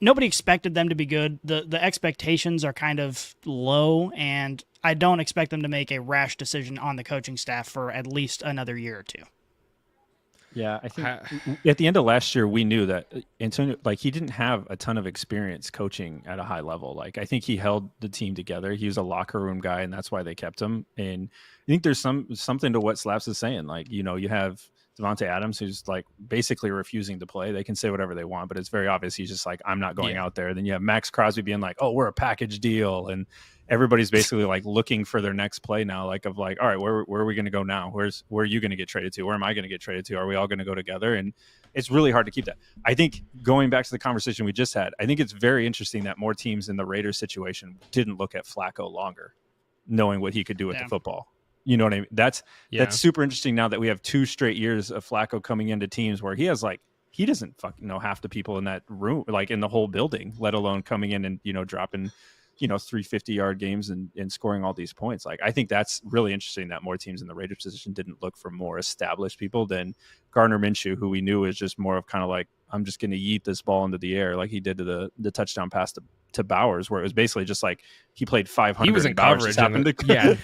nobody expected them to be good. The expectations are kind of low, and I don't expect them to make a rash decision on the coaching staff for at least another year or two. Yeah, I think at the end of last year, we knew that Antonio, he didn't have a ton of experience coaching at a high level. Like, I think he held the team together. He was a locker room guy, and that's why they kept him. And I think there's something to what Slaps is saying. Like, you have Davante Adams, who's like basically refusing to play. They can say whatever they want, but it's very obvious he's just like, I'm not going out there. Then you have Max Crosby being like, oh, we're a package deal, and everybody's basically like looking for their next play now, like of like, all right, where are we going to go now? Where are you going to get traded to? Where am I going to get traded to? Are we all going to go together? And it's really hard to keep that. I think going back to the conversation we just had, I think it's very interesting that more teams in the Raiders situation didn't look at Flacco longer, knowing what he could do with the football. You know what I mean? That's super interesting now that we have 2 straight years of Flacco coming into teams where he has like, he doesn't fucking know half the people in that room, like in the whole building, let alone coming in and, dropping, 350-yard games and scoring all these points. Like, I think that's really interesting that more teams in the Raiders position didn't look for more established people than Gardner Minshew, who we knew was just more of kind of like, I'm just going to yeet this ball into the air like he did to the touchdown pass to Bowers, where it was basically just like he played 500. He was in coverage. The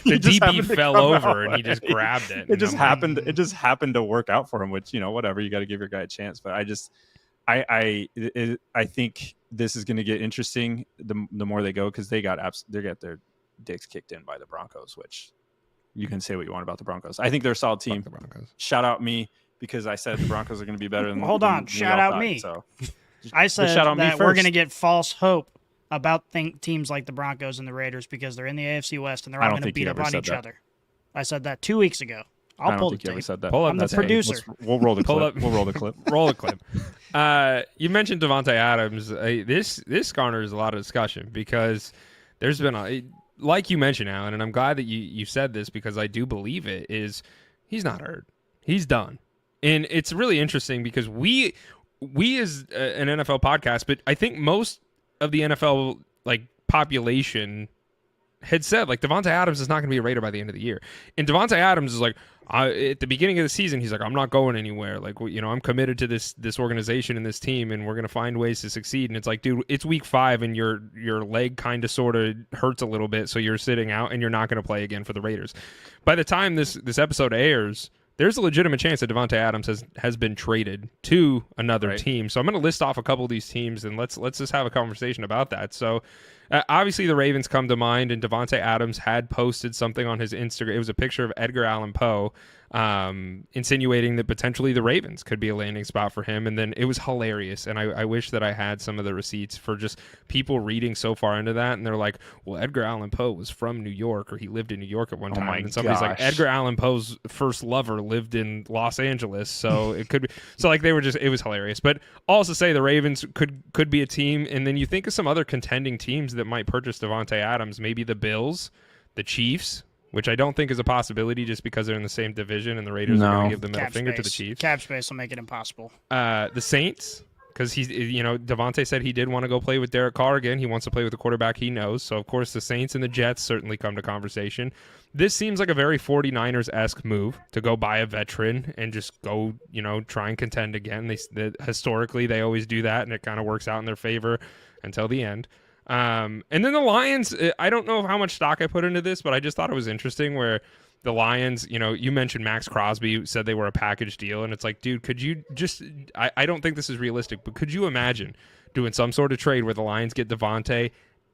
DB fell over and he just grabbed it. It just happened. It just happened to work out for him, which, whatever, you got to give your guy a chance. But I think this is going to get interesting the more they go, because they got their dicks kicked in by the Broncos, which you can say what you want about the Broncos. I think they're a solid team. Fuck the Broncos. Shout out me, because I said the Broncos are going to be better than. Hold on, shout out me. So I said that we're going to get false hope about teams like the Broncos and the Raiders because they're in the AFC West and they're all going to beat up on each other. I said that 2 weeks ago. I don't think you ever said that. I'm the producer. We'll roll the clip. We'll roll the clip. Roll the clip. You mentioned Davante Adams. This garners a lot of discussion because there's been like you mentioned, Alan, and I'm glad that you said this because I do believe it, is he's not hurt. He's done. And it's really interesting because we as an NFL podcast, but I think most of the NFL population had said Davante Adams is not going to be a Raider by the end of the year. And Davante Adams is like, at the beginning of the season, he's like, I'm not going anywhere. I'm committed to this organization and this team, and we're going to find ways to succeed. And it's like, dude, it's week 5 and your leg kind of sort of hurts a little bit. So you're sitting out and you're not going to play again for the Raiders. By the time this episode airs, there's a legitimate chance that Davante Adams has been traded to another team. So I'm going to list off a couple of these teams, and let's just have a conversation about that. So obviously the Ravens come to mind, and Davante Adams had posted something on his Instagram. It was a picture of Edgar Allan Poe insinuating that potentially the Ravens could be a landing spot for him. And then it was hilarious. And I wish that I had some of the receipts for just people reading so far into that. And they're like, well, Edgar Allan Poe was from New York, or he lived in New York at one time. And somebody's like, Edgar Allan Poe's first lover lived in Los Angeles. So it could be. So it was hilarious. But also say the Ravens could be a team. And then you think of some other contending teams that might purchase Davante Adams, maybe the Bills, the Chiefs, which I don't think is a possibility just because they're in the same division and the Raiders are going to give the middle finger to the Chiefs. Cap space will make it impossible. The Saints, because Davante said he did want to go play with Derek Carr again. He wants to play with the quarterback he knows. So, of course, the Saints and the Jets certainly come to conversation. This seems like a very 49ers-esque move to go buy a veteran and just go, try and contend again. Historically, they always do that, and it kind of works out in their favor until the end. And then the Lions, I don't know how much stock I put into this, but I just thought it was interesting where the Lions, you mentioned Max Crosby said they were a package deal. And it's like, dude, could you just, I don't think this is realistic, but could you imagine doing some sort of trade where the Lions get Davante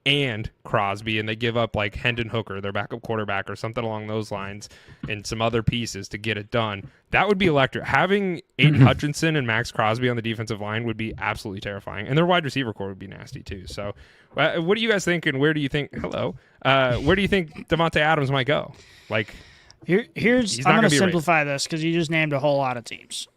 and Crosby and they give up Hendon Hooker, their backup quarterback, or something along those lines, and some other pieces to get it done? That would be electric. Having Aiden Hutchinson and Max Crosby on the defensive line would be absolutely terrifying. And their wide receiver core would be nasty too. So what do you guys think, and where do you think where do you think Davante Adams might go? Here's I'm going to simplify this because you just named a whole lot of teams.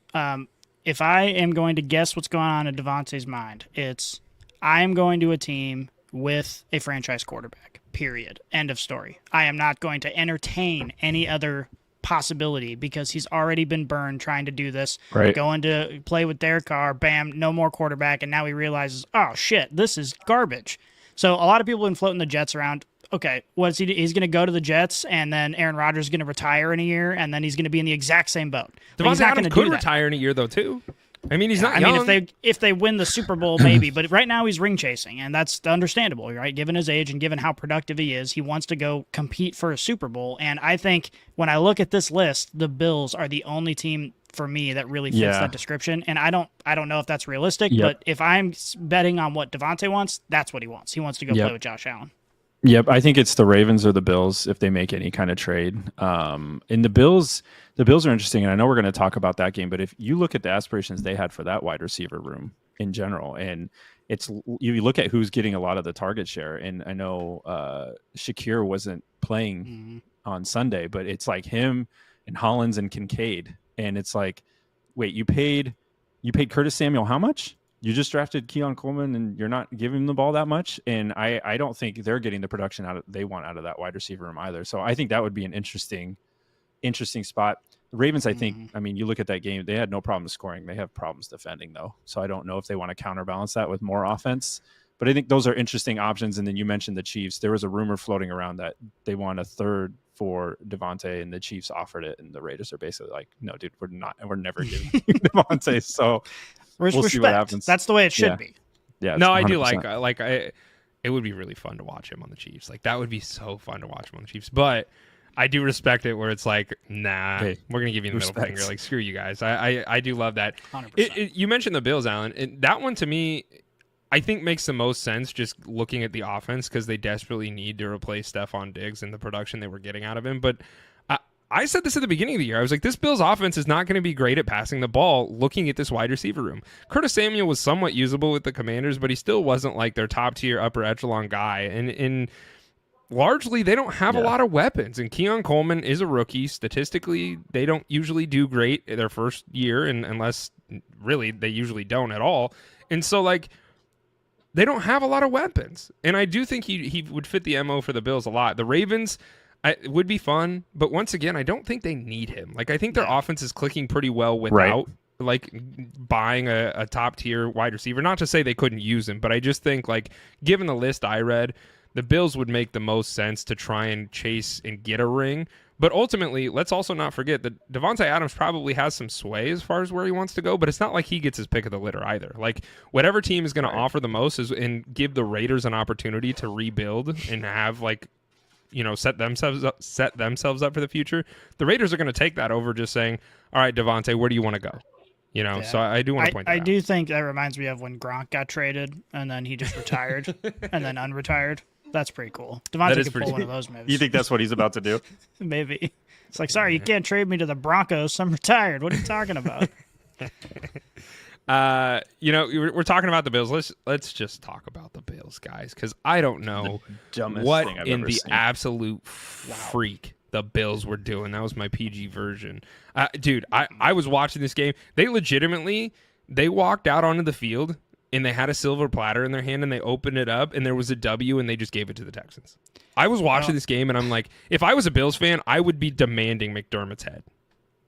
If I am going to guess what's going on in Davante's mind, it's I am going to a team with a franchise quarterback, period. End of story. I am not going to entertain any other possibility because he's already been burned trying to do this. Right. Going to play with Derek Carr, bam, no more quarterback, and now he realizes, oh, shit, this is garbage. So a lot of people have been floating the Jets around. Okay, what's he do? He's going to go to the Jets, and then Aaron Rodgers is going to retire in a year, and then he's going to be in the exact same boat. Davante Adams could retire in a year, though, too. I mean, he's not young. I mean, if they win the Super Bowl, maybe. But right now he's ring chasing, and that's understandable, right? Given his age and given how productive he is, he wants to go compete for a Super Bowl. And I think when I look at this list, the Bills are the only team for me that really fits that description. And I don't know if that's realistic, but if I'm betting on what Davante wants, that's what he wants. He wants to go play with Josh Allen. Yep, I think it's the Ravens or the Bills if they make any kind of trade. And the Bills are interesting, and I know we're going to talk about that game. But if you look at the aspirations they had for that wide receiver room in general, and it's you look at who's getting a lot of the target share, and I know Shakir wasn't playing on Sunday, but it's like him and Hollins and Kincaid, and it's like, wait, you paid Curtis Samuel how much? You just drafted Keon Coleman and you're not giving him the ball that much. And I don't think they're getting the production they want out of that wide receiver room either. So I think that would be an interesting spot. The Ravens, I think, I mean, you look at that game, they had no problem scoring. They have problems defending though. So I don't know if they want to counterbalance that with more offense, but I think those are interesting options. And then you mentioned the Chiefs. There was a rumor floating around that they want a third for Davante, and the Chiefs offered it. And the Raiders are basically like, no, dude, we're never giving you Davante. So we'll see what happens. That's the way it should be. Yeah. No, 100%. I do like it would be really fun to watch him on the Chiefs. Like that would be so fun to watch him on the Chiefs. But I do respect it where it's like, nah, we're gonna give you the middle finger. Like screw you guys. I do love that. 100%. You mentioned the Bills, Alan. That one to me, I think makes the most sense just looking at the offense because they desperately need to replace Stephon Diggs and the production they were getting out of him. But I said this at the beginning of the year. I was like, this Bills offense is not going to be great at passing the ball looking at this wide receiver room. Curtis Samuel was somewhat usable with the Commanders, but he still wasn't like their top tier upper echelon guy. And largely, they don't have a lot of weapons. And Keon Coleman is a rookie. Statistically, they don't usually do great their first year, and unless really they usually don't at all. And so, like, they don't have a lot of weapons. And I do think he would fit the MO for the Bills a lot. The Ravens... it would be fun, but once again, I don't think they need him. Like, I think their offense is clicking pretty well without, like, buying a top-tier wide receiver. Not to say they couldn't use him, but I just think, like, given the list I read, the Bills would make the most sense to try and chase and get a ring. But ultimately, let's also not forget that Davante Adams probably has some sway as far as where he wants to go, but it's not like he gets his pick of the litter either. Like, whatever team is going to offer the most and give the Raiders an opportunity to rebuild and have, like, set themselves up for the future. The Raiders are going to take that over just saying, all right, Davante, where do you want to go? So I do want to point that out. I do think that reminds me of when Gronk got traded and then he just retired and then unretired. That's pretty cool. Davante could pull one of those moves. You think that's what he's about to do? Maybe. It's like, sorry, you can't trade me to the Broncos. I'm retired. What are you talking about? We're talking about the Bills. Let's just talk about the Bills, guys, because I don't know what in the absolute freak the Bills were doing. That was my PG version. Dude, I was watching this game. They walked out onto the field and they had a silver platter in their hand and they opened it up and there was a W and they just gave it to the Texans. I was watching this game and I'm like, if I was a Bills fan, I would be demanding McDermott's head.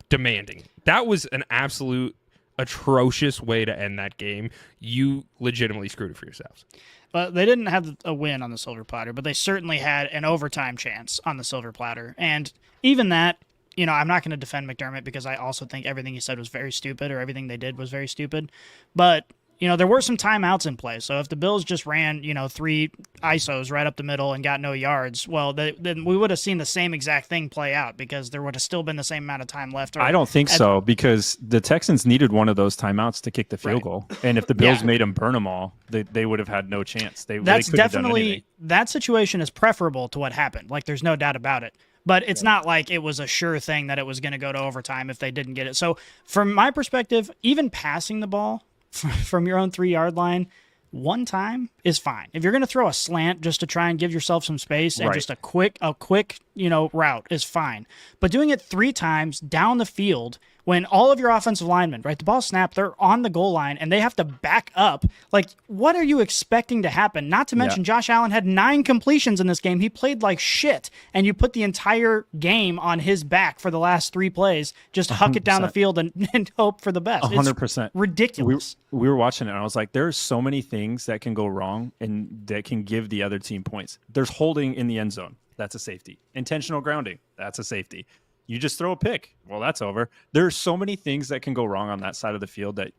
Demanding. That was an absolute atrocious way to end that game. You legitimately screwed it for yourselves. Well, they didn't have a win on the silver platter, but they certainly had an overtime chance on the silver platter. And even that, I'm not going to defend McDermott because I also think everything he said was very stupid, or everything they did was very stupid. But there were some timeouts in play. So if the Bills just ran, 3 ISOs right up the middle and got no yards, well, then we would have seen the same exact thing play out because there would have still been the same amount of time left. I don't think so, because the Texans needed one of those timeouts to kick the field goal. And if the Bills made them burn them all, they would have had no chance. That's definitely, that situation is preferable to what happened. Like, there's no doubt about it. But it's not like it was a sure thing that it was going to go to overtime if they didn't get it. So from my perspective, even passing the ball from your own 3-yard line one time is fine. If you're going to throw a slant just to try and give yourself some space and just a quick route is fine. But doing it 3 times down the field when all of your offensive linemen, right, the ball snapped, they're on the goal line and they have to back up. Like, what are you expecting to happen? Not to mention Josh Allen had 9 completions in this game. He played like shit, and you put the entire game on his back for the last 3 plays. Just huck it down the field and hope for the best. 100%. It's ridiculous. We were watching it, and I was like, there's so many things that can go wrong and that can give the other team points. There's holding in the end zone. That's a safety. Intentional grounding. That's a safety. You just throw a pick. Well, that's over. There's so many things that can go wrong on that side of the field that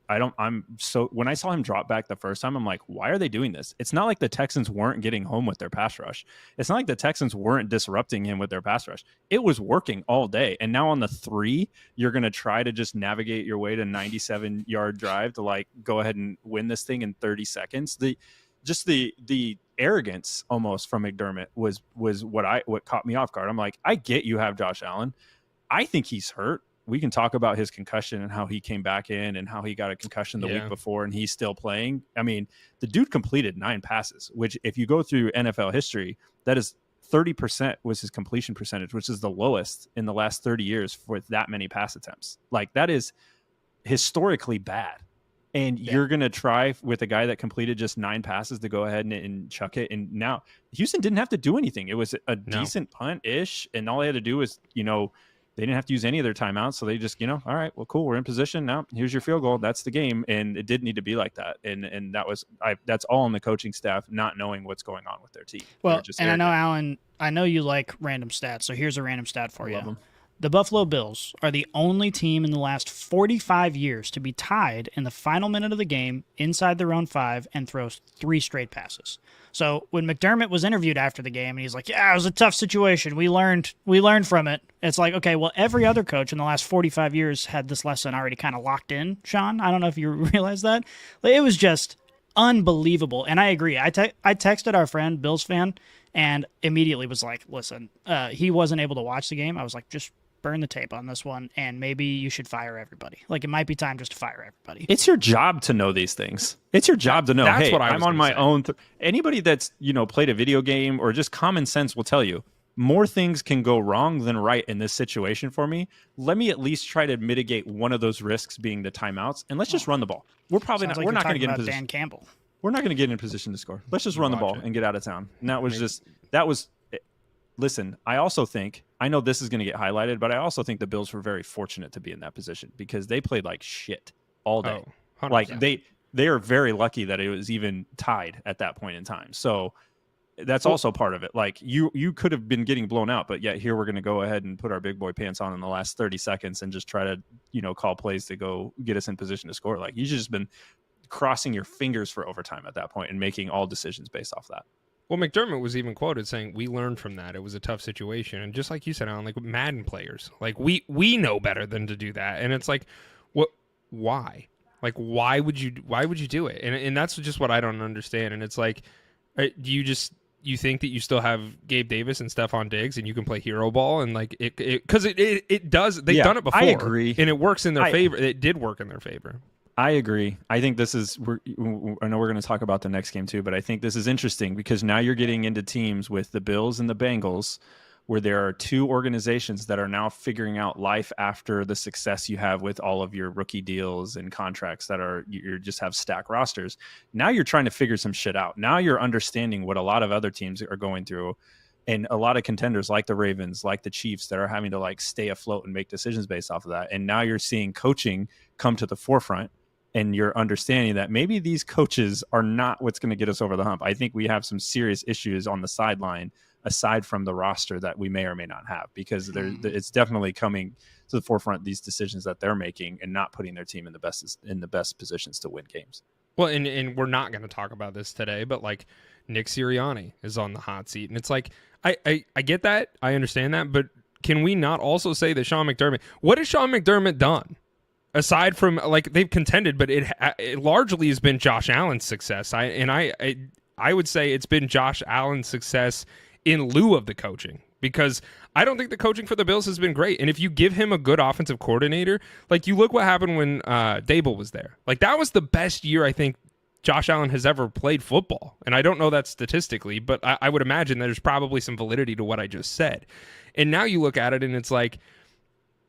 when I saw him drop back the first time, I'm like, why are they doing this? It's not like the Texans weren't getting home with their pass rush. It's not like the Texans weren't disrupting him with their pass rush. It was working all day. And now on the 3, you're going to try to just navigate your way to 97-yard drive to like go ahead and win this thing in 30 seconds. The arrogance almost from McDermott was what caught me off guard. I'm like, I get you have Josh Allen. I think he's hurt. We can talk about his concussion and how he came back in and how he got a concussion the week before and he's still playing. I mean, the dude completed 9 passes, which if you go through NFL history, that is 30% was his completion percentage, which is the lowest in the last 30 years for that many pass attempts. Like, that is historically bad. And you're going to try with a guy that completed just 9 passes to go ahead and chuck it. And now Houston didn't have to do anything. It was a decent punt-ish, and all they had to do was, they didn't have to use any of their timeouts. So they just, all right, well, cool. We're in position now. Here's your field goal. That's the game. And it didn't need to be like that. And that's all on the coaching staff, not knowing what's going on with their team. Well, and I know, Alan, I know you like random stats. So here's a random stat for you. The Buffalo Bills are the only team in the last 45 years to be tied in the final minute of the game inside their own 5 and throw 3 straight passes. So when McDermott was interviewed after the game and he's like, yeah, it was a tough situation. We learned from it. It's like, okay, well, every other coach in the last 45 years had this lesson already kind of locked in, Sean. I don't know if you realize that. It was just unbelievable. And I agree. I texted our friend, Bills fan, and immediately was like, listen, he wasn't able to watch the game. I was like, just burn the tape on this one, and maybe you should fire everybody. Like, it might be time just to fire everybody. It's your job to know these things. It's your job to know, hey, I'm on my own. Anybody that's, played a video game or just common sense will tell you more things can go wrong than right in this situation for me. Let me at least try to mitigate one of those risks being the timeouts, and let's just run the ball. We're probably not. We're not going to get in position. Dan Campbell. We're not going to get in position to score. Let's just run the ball and get out of town. And that was. Listen, I also think, I know this is going to get highlighted, but I also think the Bills were very fortunate to be in that position because they played like shit all day. 100%. Like they are very lucky that it was even tied at that point in time. So that's also part of it. Like you could have been getting blown out, but yet here we're going to go ahead and put our big boy pants on in the last 30 seconds and just try to, call plays to go get us in position to score. Like you should just been crossing your fingers for overtime at that point and making all decisions based off that. Well, McDermott was even quoted saying, we learned from that. It was a tough situation. And just like you said, Alan, like Madden players, like we know better than to do that. And it's like, why? Like, why would you do it? And that's just what I don't understand. And it's like, do you think that you still have Gabe Davis and Stephon Diggs and you can play hero ball and like because it does, they've done it before. I agree. And it works in their favor. It did work in their favor. I agree. I think I know we're going to talk about the next game too, but I think this is interesting because now you're getting into teams with the Bills and the Bengals where there are 2 organizations that are now figuring out life after the success you have with all of your rookie deals and contracts that you just have stacked rosters. Now you're trying to figure some shit out. Now you're understanding what a lot of other teams are going through. And a lot of contenders like the Ravens, like the Chiefs, that are having to like stay afloat and make decisions based off of that. And now you're seeing coaching come to the forefront. And you're understanding that maybe these coaches are not what's going to get us over the hump. I think we have some serious issues on the sideline aside from the roster that we may or may not have because it's definitely coming to the forefront, these decisions that they're making and not putting their team in the best positions to win games. Well, and we're not going to talk about this today, but like Nick Sirianni is on the hot seat. And it's like, I get that. I understand that. But can we not also say that Sean McDermott, what has Sean McDermott done? Aside from like they've contended, but it largely has been Josh Allen's success. I would say it's been Josh Allen's success in lieu of the coaching because I don't think the coaching for the Bills has been great. And if you give him a good offensive coordinator, like you look what happened when Dable was there. Like that was the best year I think Josh Allen has ever played football. And I don't know that statistically, but I would imagine that there's probably some validity to what I just said. And now you look at it and it's like,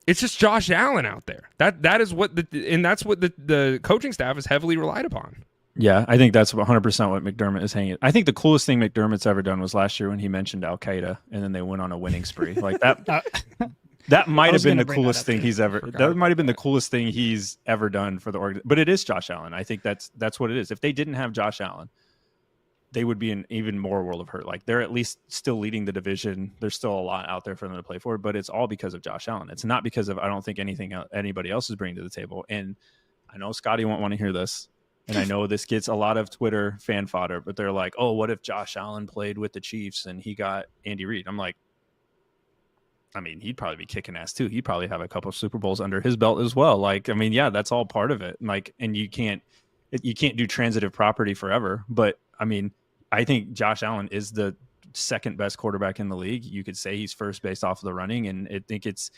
it's just Josh Allen out there. That's what the coaching staff is heavily relied upon. Yeah, I think that's 100% what McDermott is hanging. I think the coolest thing McDermott's ever done was last year when he mentioned Al Qaeda, and then they went on a winning spree. Like that. That might have been the coolest thing he's ever. That might have been the coolest thing he's ever done for the org. But it is Josh Allen. I think that's what it is. If they didn't have Josh Allen, they would be in even more world of hurt. Like they're at least still leading the division. There's still a lot out there for them to play for, but it's all because of Josh Allen. It's not because of, I don't think anybody else is bringing to the table. And I know Scotty won't want to hear this. And I know this gets a lot of Twitter fan fodder, but they're like, oh, what if Josh Allen played with the Chiefs and he got Andy Reid? I'm like, I mean, he'd probably be kicking ass too. He'd probably have a couple of Super Bowls under his belt as well. Like, I mean, yeah, that's all part of it. Like, and you can't do transitive property forever, but I mean, I think Josh Allen is the second best quarterback in the league. You could say he's first based off of the running, and I think it's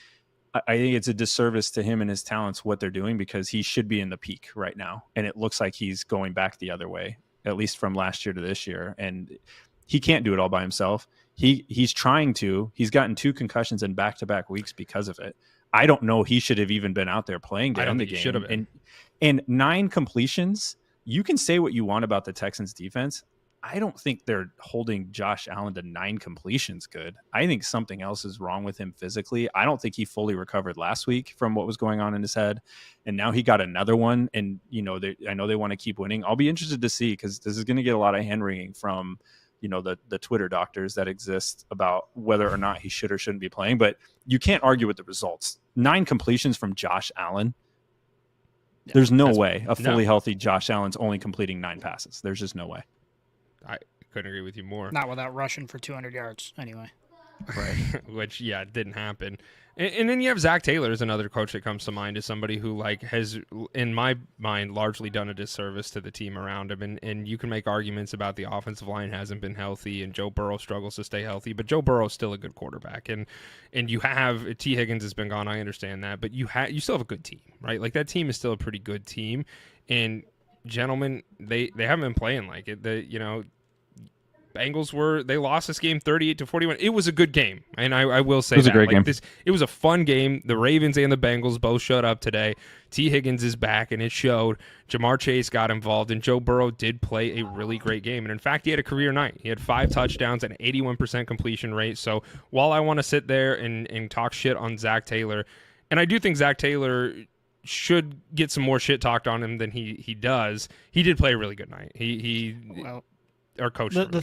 a disservice to him and his talents what they're doing, because he should be in the peak right now, and it looks like he's going back the other way, at least from last year to this year, and he can't do it all by himself. He's trying to. He's gotten 2 concussions in back-to-back weeks because of it. I don't know he should have even been out there playing to end the game. Should have been. And 9 completions. You can say what you want about the Texans defense. I don't think they're holding Josh Allen to 9 completions good. I think something else is wrong with him physically. I don't think he fully recovered last week from what was going on in his head. And now he got another one. And, I know they want to keep winning. I'll be interested to see, because this is going to get a lot of hand-wringing from, the Twitter doctors that exist about whether or not he should or shouldn't be playing. But you can't argue with the results. 9 completions from Josh Allen. There's no way a fully healthy Josh Allen's only completing 9 passes. There's just no way. I couldn't agree with you more. Not without rushing for 200 yards, anyway. Right. Which, didn't happen. And then you have Zach Taylor as another coach that comes to mind as somebody who has, in my mind, largely done a disservice to the team around him. And you can make arguments about the offensive line hasn't been healthy and Joe Burrow struggles to stay healthy, but Joe Burrow's still a good quarterback. And you have T. Higgins has been gone. I understand that, but you still have a good team, right? Like, that team is still a pretty good team. And gentlemen, they haven't been playing like it. Bengals they lost this game 38-41. It was a good game, and I will say that. It was a great game. It was a fun game. The Ravens and the Bengals both showed up today. T. Higgins is back, and it showed. Jamar Chase got involved, and Joe Burrow did play a really great game. And in fact, he had a career night. He had 5 touchdowns and 81% completion rate. So while I want to sit there and talk shit on Zach Taylor, and I do think Zach Taylor should get some more shit talked on him than he does, he did play a really good night. Our coach. The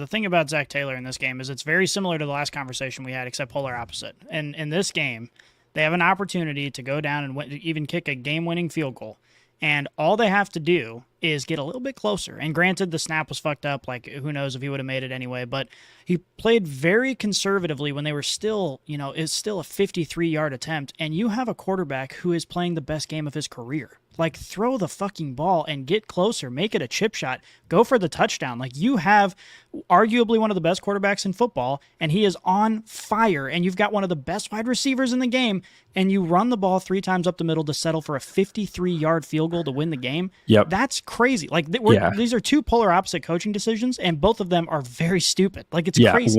thing about Zach Taylor in this game is it's very similar to the last conversation we had, except polar opposite. And in this game, they have an opportunity to go down and even kick a game-winning field goal. And all they have to do is get a little bit closer. And granted, the snap was fucked up. Like, who knows if he would have made it anyway. But he played very conservatively when they were still, it's still a 53-yard attempt. And you have a quarterback who is playing the best game of his career. Like, throw the fucking ball and get closer. Make it a chip shot. Go for the touchdown. Like, you have arguably one of the best quarterbacks in football, and he is on fire. And you've got one of the best wide receivers in the game, and you run the ball 3 times up the middle to settle for a 53-yard field goal to win the game. Yep. That's crazy. Like, these are 2 polar opposite coaching decisions, and both of them are very stupid. Like, it's crazy.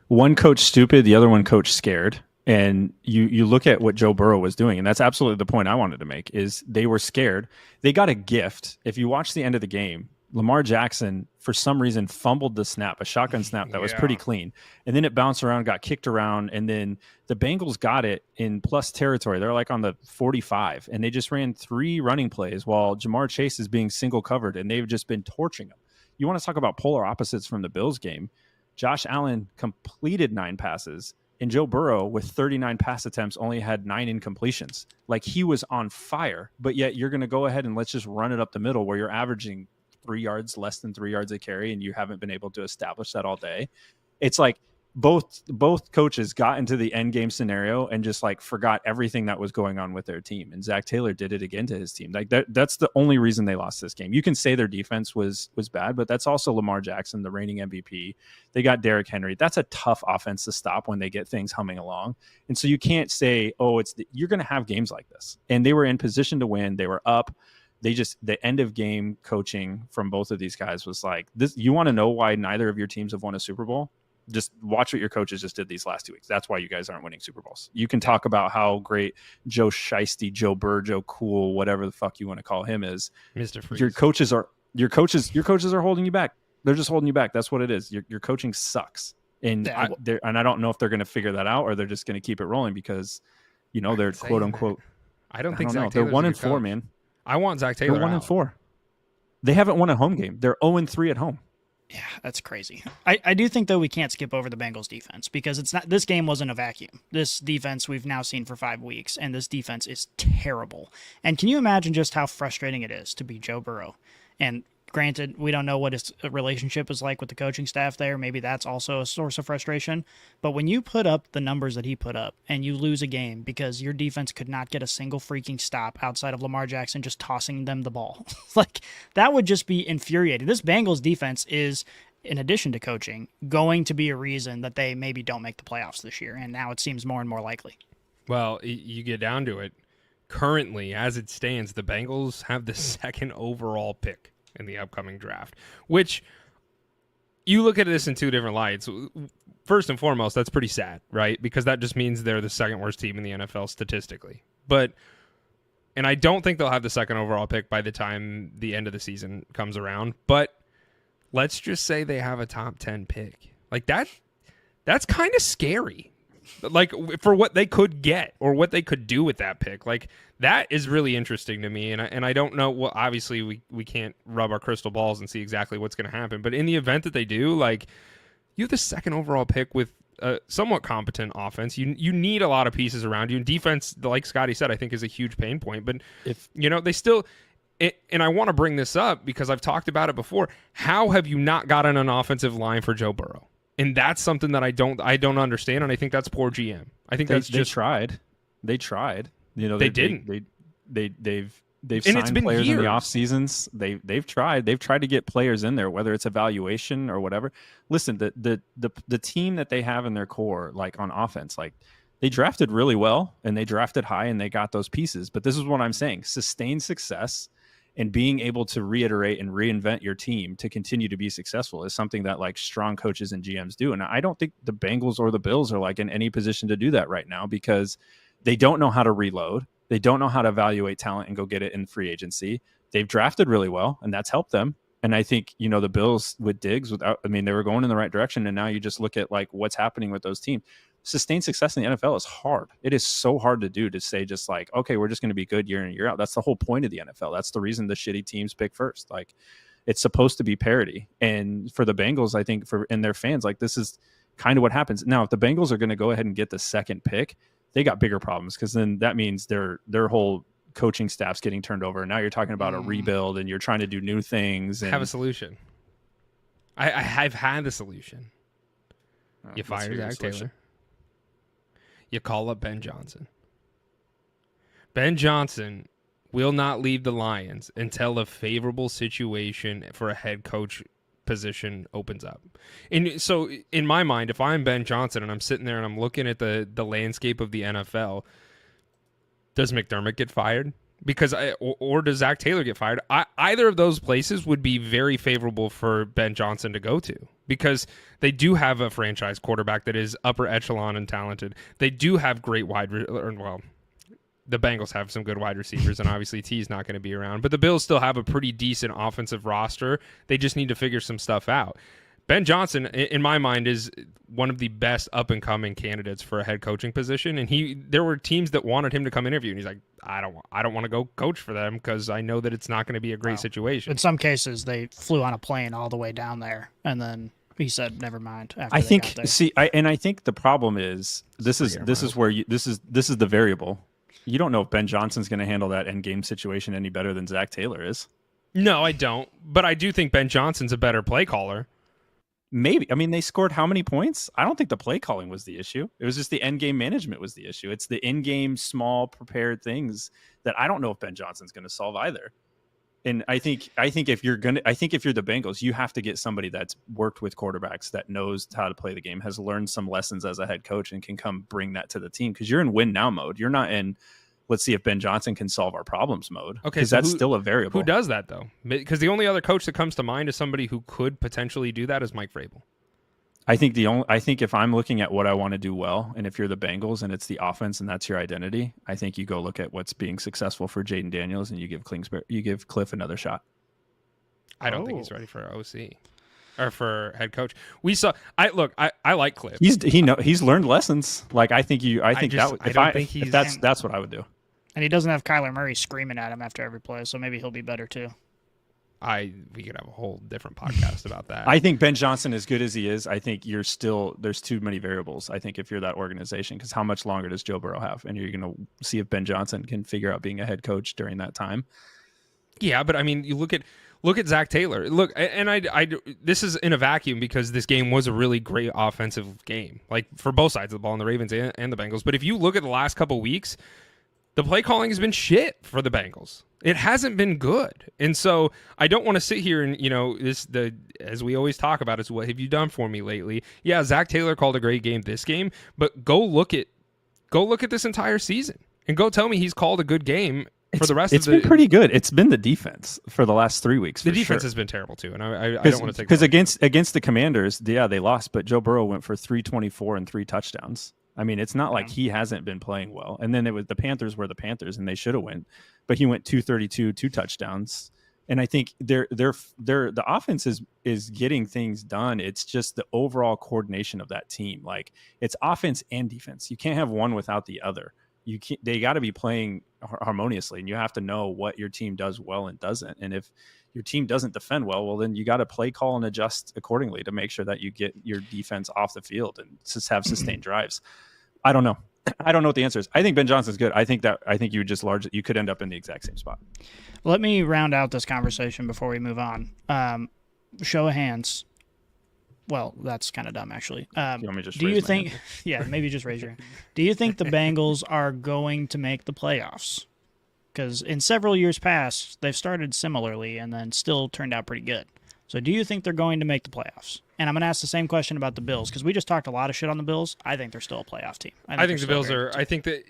One coach stupid, the other one coach scared. And you look at what Joe Burrow was doing, and that's absolutely the point I wanted to make, is they were scared. They got a gift. If you watch the end of the game, Lamar Jackson, for some reason, fumbled the snap, a shotgun snap that was pretty clean. And then it bounced around, got kicked around, and then the Bengals got it in plus territory. They're like on the 45, and they just ran 3 running plays while Jamar Chase is being single covered, and they've just been torching him. You want to talk about polar opposites from the Bills game. Josh Allen completed 9 passes, and Joe Burrow, with 39 pass attempts, only had 9 incompletions. Like, he was on fire, but yet you're going to go ahead and let's just run it up the middle where you're averaging 3 yards, less than 3 yards a carry, and you haven't been able to establish that all day. It's like both coaches got into the end game scenario and just like forgot everything that was going on with their team. And Zach Taylor did it again to his team. Like, that's the only reason they lost this game. You can say their defense was bad, but that's also Lamar Jackson, the reigning MVP. They got Derrick Henry. That's a tough offense to stop when they get things humming along. And so you can't say, you're going to have games like this. And they were in position to win. They were up. The end of game coaching from both of these guys was like this. You want to know why neither of your teams have won a Super Bowl? Just watch what your coaches just did these last 2 weeks. That's why you guys aren't winning Super Bowls. You can talk about how great Joe Shiesty, Joe Burr, Joe Cool, whatever the fuck you want to call him is. Mr. Freeze. Your coaches are holding you back. They're just holding you back. That's what it is. Your coaching sucks. And I don't know if they're going to figure that out or they're just going to keep it rolling because, they're quote unquote. I don't think Zach Taylor's they're 1-4, man. I want Zach Taylor. They're 1-4. They haven't won a home game. They're 0-3 at home. Yeah, that's crazy. I do think, though, we can't skip over the Bengals defense because this game wasn't a vacuum. This defense we've now seen for 5 weeks, and this defense is terrible. And can you imagine just how frustrating it is to be Joe Burrow? And Granted, we don't know what his relationship is like with the coaching staff there. Maybe that's also a source of frustration. But when you put up the numbers that he put up and you lose a game because your defense could not get a single freaking stop outside of Lamar Jackson just tossing them the ball, like that would just be infuriating. This Bengals defense is, in addition to coaching, going to be a reason that they maybe don't make the playoffs this year. And now it seems more and more likely. Well, you get down to it. Currently, as it stands, the Bengals have the second overall pick in the upcoming draft, which you look at this in two different lights. First and foremost, that's pretty sad, right? Because that just means they're the second worst team in the NFL statistically. And I don't think they'll have the second overall pick by the time the end of the season comes around, but let's just say they have a top 10 pick. Like that's kind of scary. Like for what they could get or what they could do with that pick. Like that is really interesting to me. And I don't know what, obviously we can't rub our crystal balls and see exactly what's going to happen, but in the event that they do, like you have the second overall pick with a somewhat competent offense. You need a lot of pieces around you, and defense, like Scotty said, I think is a huge pain point, but if they still, and I want to bring this up because I've talked about it before. How have you not gotten an offensive line for Joe Burrow? And that's something that I don't understand, and I think that's poor GM. I think that's just tried. They tried. They didn't. They've and it's signed been players years. in the off seasons. They've tried. They've tried to get players in there, whether it's evaluation or whatever. Listen, the team that they have in their core, like on offense, like they drafted really well and they drafted high and they got those pieces. But this is what I'm saying: sustained success and being able to reiterate and reinvent your team to continue to be successful is something that like strong coaches and GMs do. And I don't think the Bengals or the Bills are like in any position to do that right now because they don't know how to reload. They don't know how to evaluate talent and go get it in free agency. They've drafted really well and that's helped them. And I think, the Bills with Diggs, they were going in the right direction. And now you just look at like what's happening with those teams. Sustained success in the NFL is hard. It is so hard to do, to say just like, okay, we're just going to be good year in, year out. That's the whole point of the NFL. That's the reason the shitty teams pick first. Like it's supposed to be parity. And for the Bengals, I think and their fans, like this is kind of what happens. Now, if the Bengals are going to go ahead and get the second pick, they got bigger problems because then that means their whole coaching staff's getting turned over. And now you're talking about a rebuild and you're trying to do new things. And have a solution. I've had the solution. You fire Zach Taylor. You call up Ben Johnson. Ben Johnson will not leave the Lions until a favorable situation for a head coach position opens up. And so in my mind, if I'm Ben Johnson and I'm sitting there and I'm looking at the landscape of the NFL, does McDermott get fired? Or does Zach Taylor get fired? Either of those places would be very favorable for Ben Johnson to go to because they do have a franchise quarterback that is upper echelon and talented. They do have great the Bengals have some good wide receivers, and obviously T's not going to be around. But the Bills still have a pretty decent offensive roster. They just need to figure some stuff out. Ben Johnson, in my mind, is one of the best up-and-coming candidates for a head coaching position. And there were teams that wanted him to come interview, and he's like, I don't want to go coach for them because I know that it's not going to be a great situation. In some cases, they flew on a plane all the way down there, and then he said, "Never mind." I think the problem is this is the variable. You don't know if Ben Johnson's going to handle that end game situation any better than Zach Taylor is. No, I don't. But I do think Ben Johnson's a better play caller. Maybe. They scored how many points? I don't think the play calling was the issue. It was just the end game management was the issue. It's the in game small prepared things that I don't know if Ben Johnson's going to solve either. And I think if you're the Bengals, you have to get somebody that's worked with quarterbacks, that knows how to play the game, has learned some lessons as a head coach, and can come bring that to the team. Because you're in win now mode. You're not in let's see if Ben Johnson can solve our problems mode. Okay, because that's still a variable. Who does that though? Because the only other coach that comes to mind is somebody who could potentially do that is Mike Vrabel. I think if I'm looking at what I want to do well, and if you're the Bengals and it's the offense and that's your identity, I think you go look at what's being successful for Jaden Daniels and you give Cliff another shot. I don't think he's ready for OC or for head coach. I like Cliff. He's learned lessons. Like that's what I would do. And he doesn't have Kyler Murray screaming at him after every play, so maybe he'll be better too. We could have a whole different podcast about that. I think Ben Johnson, as good as he is, I think there's too many variables. I think if you're that organization, because how much longer does Joe Burrow have? And you're going to see if Ben Johnson can figure out being a head coach during that time. Yeah, but you look at Look at Zach Taylor. Look, and I this is in a vacuum because this game was a really great offensive game, like for both sides of the ball, in the Ravens and the Bengals. But if you look at the last couple weeks, the play calling has been shit for the Bengals. It hasn't been good. And so I don't want to sit here and, as we always talk about, is what have you done for me lately? Yeah, Zach Taylor called a great game this game, but go look at this entire season and go tell me he's called a good game for the rest of the... It's been pretty good. It's been the defense for the last 3 weeks. The defense has been terrible too, and I don't want to take... Because against the Commanders, yeah, they lost, but Joe Burrow went for 324 and 3 touchdowns. I mean, it's not like he hasn't been playing well. And then it was the Panthers were the Panthers, and they should have won. But he went 232, 2 touchdowns. And I think the offense is getting things done. It's just the overall coordination of that team. Like, it's offense and defense. You can't have one without the other. They got to be playing harmoniously, and you have to know what your team does well and doesn't. And if your team doesn't defend well, then you got to play call and adjust accordingly to make sure that you get your defense off the field and just have sustained drives. I don't know. I don't know what the answer is. I think Ben Johnson's good. I think you would just you could end up in the exact same spot. Let me round out this conversation before we move on. Show of hands. Well, that's kind of dumb, actually. You want me to just do raise you my think? hand? Yeah, maybe just raise your hand. Do you think the Bengals are going to make the playoffs? Because in several years past, they've started similarly and then still turned out pretty good. So do you think they're going to make the playoffs? And I'm going to ask the same question about the Bills, because we just talked a lot of shit on the Bills. I think they're still a playoff team. I think the Bills are... I think that...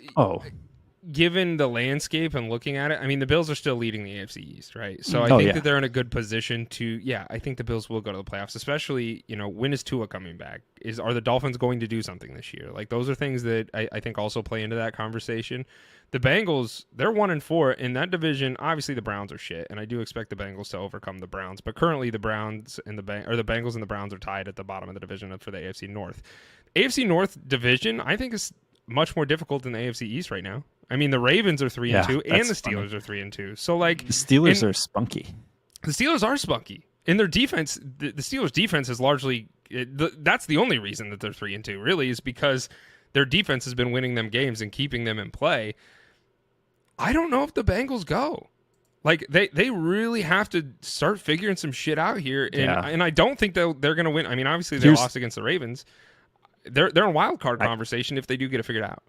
Given the landscape and looking at it, I mean, the Bills are still leading the AFC East, right? So I think that they're in a good position to... Yeah, I think the Bills will go to the playoffs, especially, when is Tua coming back? Are the Dolphins going to do something this year? Like, those are things that I think also play into that conversation. The Bengals, they're 1-4 in that division. Obviously, the Browns are shit, and I do expect the Bengals to overcome the Browns. But currently, the Bengals and the Browns are tied at the bottom of the division for the AFC North. AFC North division, I think, is much more difficult than the AFC East right now. I mean, the Ravens are 3-2, and the Steelers are 3-2. So, like, the Steelers are spunky. The Steelers are spunky, and their defense. The Steelers' defense is largely. That's the only reason that they're 3-2. Really, is because their defense has been winning them games and keeping them in play. I don't know if the Bengals go. Like, they really have to start figuring some shit out here, and I don't think they're going to win. I mean, obviously they lost against the Ravens. They're in wild card conversation if they do get it figured out.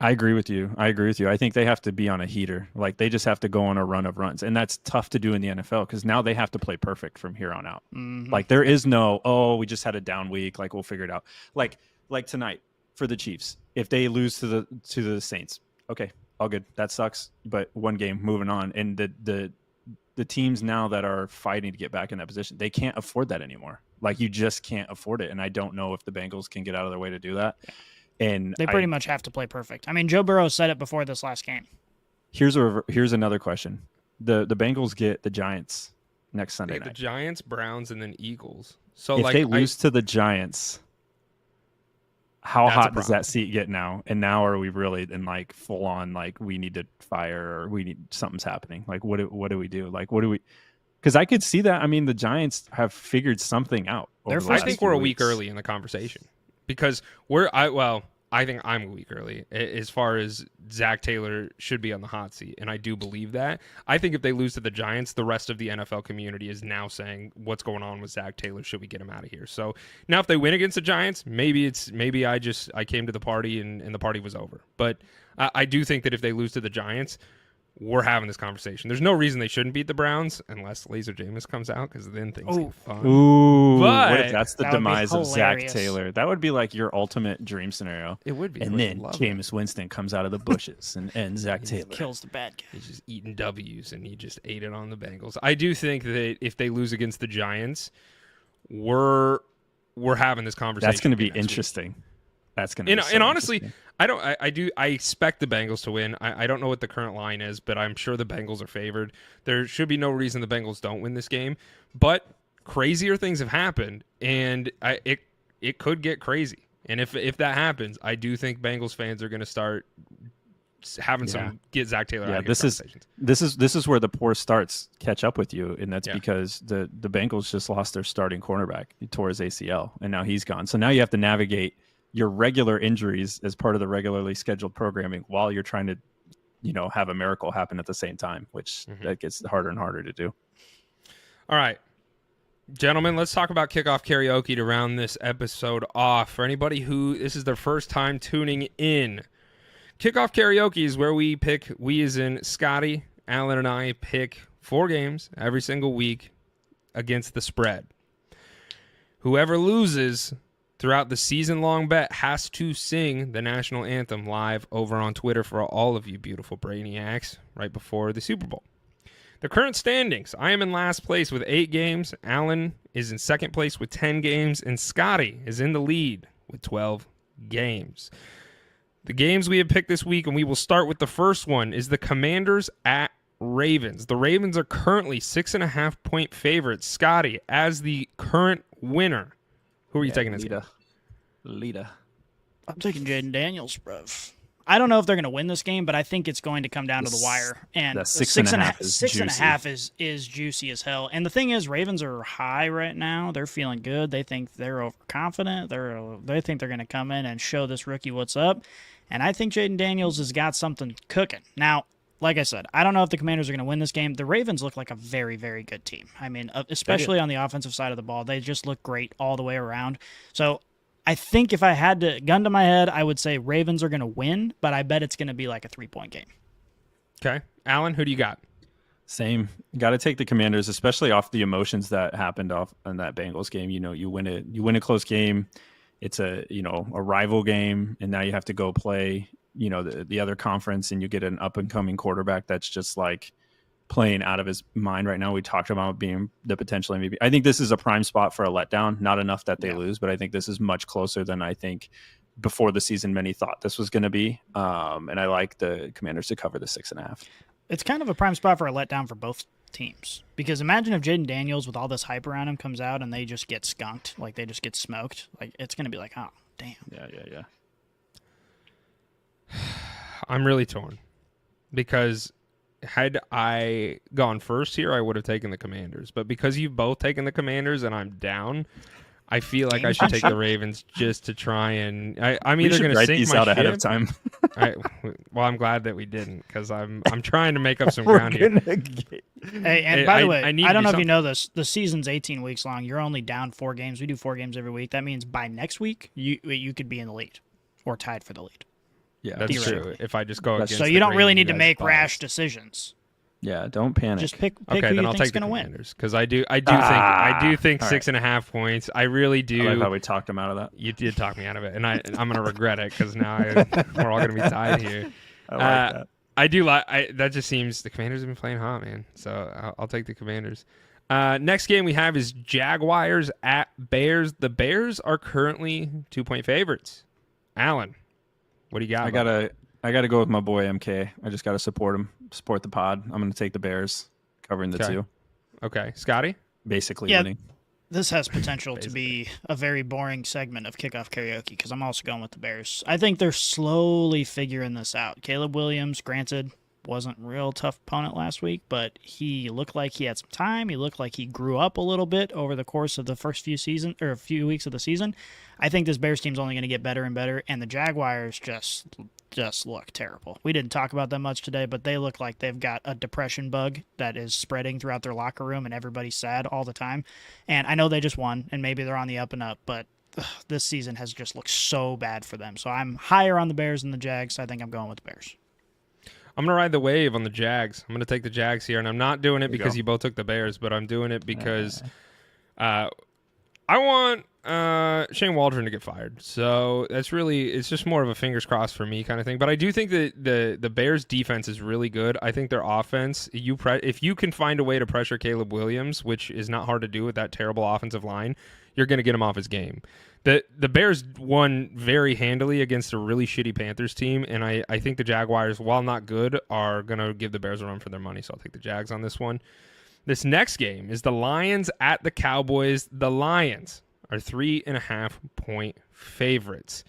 I agree with you. I think they have to be on a heater. Like, they just have to go on a run of runs. And that's tough to do in the NFL because now they have to play perfect from here on out. Mm-hmm. Like, there is no, we just had a down week. Like, we'll figure it out. Like tonight for the Chiefs, if they lose to the Saints, okay, all good. That sucks. But one game, moving on. And the teams now that are fighting to get back in that position, they can't afford that anymore. Like, you just can't afford it. And I don't know if the Bengals can get out of their way to do that. Yeah. And they pretty much have to play perfect. I mean, Joe Burrow said it before this last game. Here's another question. The Bengals get the Giants next Sunday night. The Giants, Browns, and then Eagles. So if they lose to the Giants, how hot does that seat get now? And now are we really in like full on like we need to fire or we need something's happening? Like what do we do? Like what do we? Because I could see that. I mean, the Giants have figured something out. I think we're a week early in the conversation. Because I think I'm a week early as far as Zach Taylor should be on the hot seat, and I do believe that. I think if they lose to the Giants, the rest of the NFL community is now saying, what's going on with Zach Taylor? Should we get him out of here? So now if they win against the Giants, maybe I came to the party and the party was over. But I do think that if they lose to the Giants, we're having this conversation. There's no reason they shouldn't beat the Browns unless Laser Jameis comes out, because then things get fun. Ooh, what if that's the demise of Zach Taylor? That would be like your ultimate dream scenario. It would be. And then Jameis Winston comes out of the bushes and Zach Taylor kills the bad guy. He's just eating W's, and he just ate it on the Bengals. I do think that if they lose against the Giants, we're having this conversation. That's going to be interesting. That's going to be and honestly, I expect the Bengals to win. I don't know what the current line is, but I'm sure the Bengals are favored. There should be no reason the Bengals don't win this game. But crazier things have happened, and it could get crazy. And if that happens, I do think Bengals fans are going to start having some get Zach Taylor out of this is where the poor starts catch up with you, and that's because the Bengals just lost their starting cornerback. He tore his ACL, and now he's gone. So now you have to navigate your regular injuries as part of the regularly scheduled programming while you're trying to, have a miracle happen at the same time, which that gets harder and harder to do. All right. Gentlemen, let's talk about kickoff karaoke to round this episode off. For anybody who this is their first time tuning in, kickoff karaoke is where we as in Scotty, Alan, and I pick 4 games every single week against the spread. Whoever loses throughout the season-long bet has to sing the national anthem live over on Twitter for all of you beautiful brainiacs right before the Super Bowl. The current standings, I am in last place with 8 games. Alan is in second place with 10 games. And Scotty is in the lead with 12 games. The games we have picked this week, and we will start with the first one, is the Commanders at Ravens. The Ravens are currently 6.5-point favorites. Scotty, as the current winner, who are you taking this game? Lita. I'm taking Jaden Daniels, bruv. I don't know if they're going to win this game, but I think it's going to come down to the wire. And the 6.5 is six and a juicy. half is juicy as hell. And the thing is, Ravens are high right now. They're feeling good. They think they're overconfident. They think they're going to come in and show this rookie what's up. And I think Jaden Daniels has got something cooking. Now, like I said, I don't know if the Commanders are going to win this game. The Ravens look like a very, very good team. I mean, especially on the offensive side of the ball. They just look great all the way around. So I think if I had to gun to my head, I would say Ravens are going to win, but I bet it's going to be like a 3-point game. Okay. Alan, who do you got? Same. Got to take the Commanders, especially off the emotions that happened off in that Bengals game. You know, you win a close game. It's a rival game, and now you have to go play, the other conference, and you get an up and coming quarterback that's just like playing out of his mind right now. We talked about being the potential MVP. I think this is a prime spot for a letdown. Not enough that they lose, but I think this is much closer than I think before the season many thought this was going to be. And I like the Commanders to cover the 6.5. It's kind of a prime spot for a letdown for both teams, because imagine if Jaden Daniels with all this hype around him comes out and they just get skunked, like they just get smoked. Like it's going to be like, oh, damn. Yeah. I'm really torn because had I gone first here, I would have taken the Commanders. But because you've both taken the Commanders and I'm down, I feel like I should take the Ravens just to try and. I'm either going to sink these my out ship. ahead of time. Well, I'm glad that we didn't, because I'm trying to make up some ground here. Hey, and by the way, I don't know if you know this. The season's 18 weeks long. You're only down 4 games. We do 4 games every week. That means by next week, you could be in the lead or tied for the lead. Yeah, that's true. If I just go against, so you don't really need to make rash decisions. Yeah, don't panic. Just pick okay, who then you I'll think's take the going to win. Commanders, because I do think 6.5 points. I really do. I like how we talked him out of that. You did talk me out of it, and I'm going to regret it, because now we're all going to be tied here. I like that. I do like that. Just seems the Commanders have been playing hot, man. So I'll take the Commanders. Next game we have is Jaguars at Bears. The Bears are currently 2-point favorites. Alan, what do you got? I gotta go with my boy MK. I just gotta support him, support the pod. I'm gonna take the Bears, covering the 2. Okay, Scotty. Basically Yeah, winning. This has potential to be a very boring segment of kickoff karaoke, because I'm also going with the Bears. I think they're slowly figuring this out. Caleb Williams, granted, wasn't a real tough opponent last week, but he looked like he had some time. He looked like he grew up a little bit over the course of the first few weeks of the season. I think this Bears team's only going to get better and better, and the Jaguars just look terrible. We didn't talk about them much today, but they look like they've got a depression bug that is spreading throughout their locker room, and everybody's sad all the time. And I know they just won, and maybe they're on the up and up, but this season has just looked so bad for them. So I'm higher on the Bears than the Jags. So I think I'm going with the Bears. I'm going to ride the wave on the Jags. I'm going to take the Jags here, and I'm not doing it because you both took the Bears, but I'm doing it because I want Shane Waldron to get fired. So it's just more of a fingers crossed for me kind of thing. But I do think that the Bears defense is really good. I think their offense, if you can find a way to pressure Caleb Williams, which is not hard to do with that terrible offensive line, you're going to get him off his game. The Bears won very handily against a really shitty Panthers team, and I think the Jaguars, while not good, are going to give the Bears a run for their money, so I'll take the Jags on this one. This next game is the Lions at the Cowboys. The Lions are 3.5-point favorites.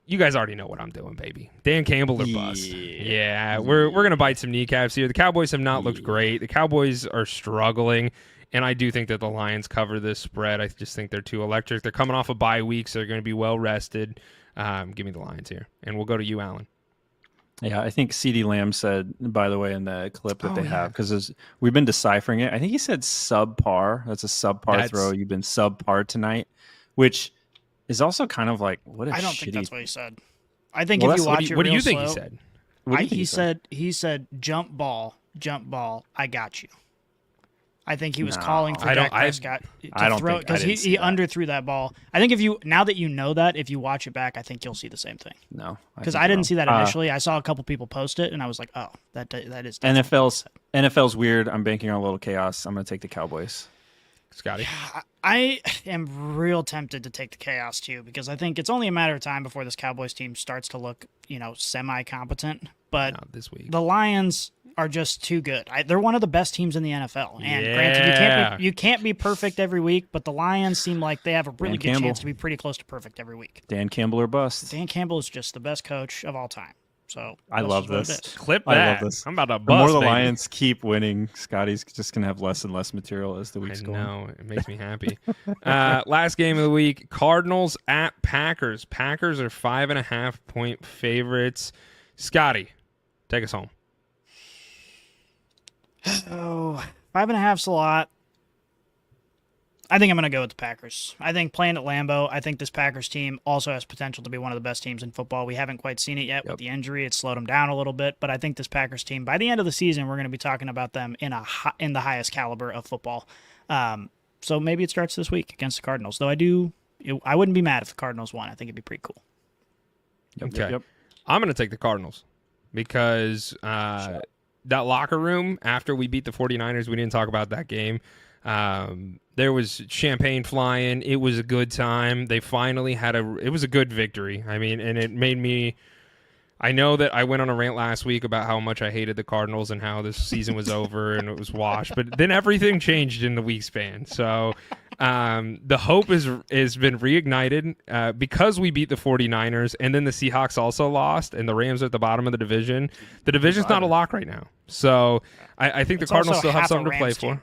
You guys already know what I'm doing, baby. Dan Campbell or bust. Yeah, we're going to bite some kneecaps here. The Cowboys have not looked great. The Cowboys are struggling. And I do think that the Lions cover this spread. I just think they're too electric. They're coming off a bye week, so they're going to be well rested. Give me the Lions here. And we'll go to you, Alan. Yeah, I think CeeDee Lamb said, by the way, in the clip that Oh, they yeah. have, because we've been deciphering it. I think he said subpar. That's a subpar throw. You've been subpar tonight, which is also kind of like, what a I don't shitty... think that's what he said. I think Well, if you that's- watch it What do real you think he slow, said? What do you think he said jump ball, I got you. I think he was No. calling for I don't- Dak Prescott to I don't throw think- it because I didn't see he that. underthrew that ball. I think now that you know that, if you watch it back, I think you'll see the same thing. No. Because think I you're didn't see wrong. that initially. I saw a couple people post it, and I was like, oh, that is NFL's weird. I'm banking on a little chaos. I'm going to take the Cowboys. Scotty. I am real tempted to take the chaos too, because I think it's only a matter of time before this Cowboys team starts to look, semi-competent. But Not this week. the Lions are just too good. They're one of the best teams in the NFL. And Yeah. granted, you can't be perfect every week, but the Lions seem like they have a really Dan good Campbell. chance to be pretty close to perfect every week. Dan Campbell or bust. Dan Campbell is just the best coach of all time. So I that's love just what it this. is. Clip I that. love this. I'm about to The bust, more the baby. Lions keep winning, Scotty's just going to have less and less material as the weeks I go on. know. It makes me happy. Last game of the week, Cardinals at Packers. Packers are 5.5-point favorites. Scotty, take us home. Oh, 5.5's a lot. I think I'm going to go with the Packers. I think playing at Lambeau, I think this Packers team also has potential to be one of the best teams in football. We haven't quite seen it yet with the injury. It slowed them down a little bit, but I think this Packers team, by the end of the season, we're going to be talking about them in the highest caliber of football. So maybe it starts this week against the Cardinals, though I wouldn't be mad if the Cardinals won. I think it'd be pretty cool. Okay. I'm going to take the Cardinals because that locker room, after we beat the 49ers, we didn't talk about that game. There was champagne flying. It was a good time. They finally it was a good victory. I mean, and it made me, I know that I went on a rant last week about how much I hated the Cardinals and how this season was over and it was washed, but then everything changed in the week span. So, the hope has been reignited, because we beat the 49ers and then the Seahawks also lost and the Rams are at the bottom of the division. The division's not a lock right now. So I think the Cardinals also still have half a something to play Rams for. team.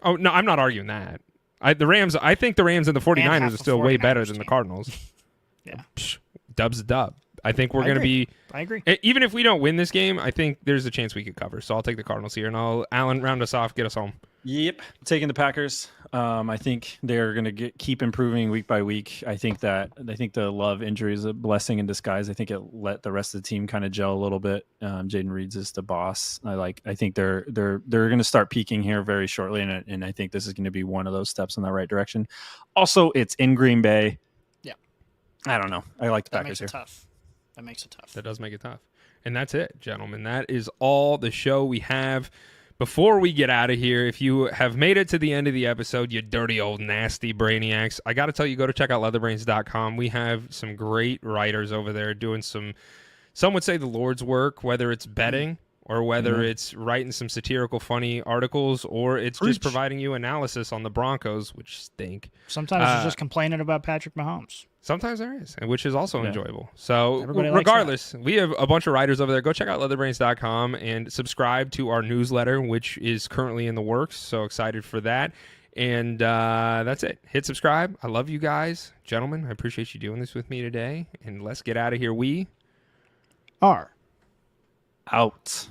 Oh, no, I'm not arguing that. I think the Rams and the 49ers half are still a way 49ers better than the team. Cardinals. Yeah. Dub's a dub. I think we're going to be... I agree. Even if we don't win this game, I think there's a chance we could cover. So I'll take the Cardinals here, and Alan, round us off, get us home. Yep, taking the Packers. I think they're going to keep improving week by week. I think the Love injury is a blessing in disguise. I think it let the rest of the team kind of gel a little bit. Jaden Reed's is the boss. I think they're going to start peaking here very shortly, and I think this is going to be one of those steps in the right direction. Also, it's in Green Bay. Yeah, I don't know. I like the that Packers makes here. it tough. That makes it tough. That does make it tough. And that's it, gentlemen. That is all the show we have. Before we get out of here, if you have made it to the end of the episode, you dirty old nasty brainiacs, I got to tell you, go to check out LeatherBrainz.com. We have some great writers over there doing some would say the Lord's work, whether it's betting or whether it's writing some satirical, funny articles, or it's just providing you analysis on the Broncos, which stink. Sometimes you're just complaining about Patrick Mahomes. Sometimes there is, and which is also enjoyable. So Everybody likes regardless, we have a bunch of writers over there. Go check out LeatherBrainz.com and subscribe to our newsletter, which is currently in the works. So excited for that. And that's it. Hit subscribe. I love you guys. Gentlemen, I appreciate you doing this with me today. And let's get out of here. We are out.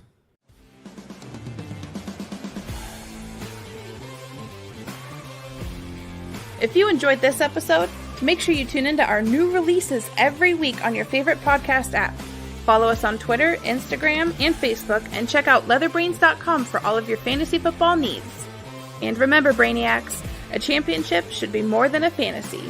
If you enjoyed this episode, make sure you tune into our new releases every week on your favorite podcast app. Follow us on Twitter, Instagram, and Facebook, and check out LeatherBrainz.com for all of your fantasy football needs. And remember, Brainiacs, a championship should be more than a fantasy.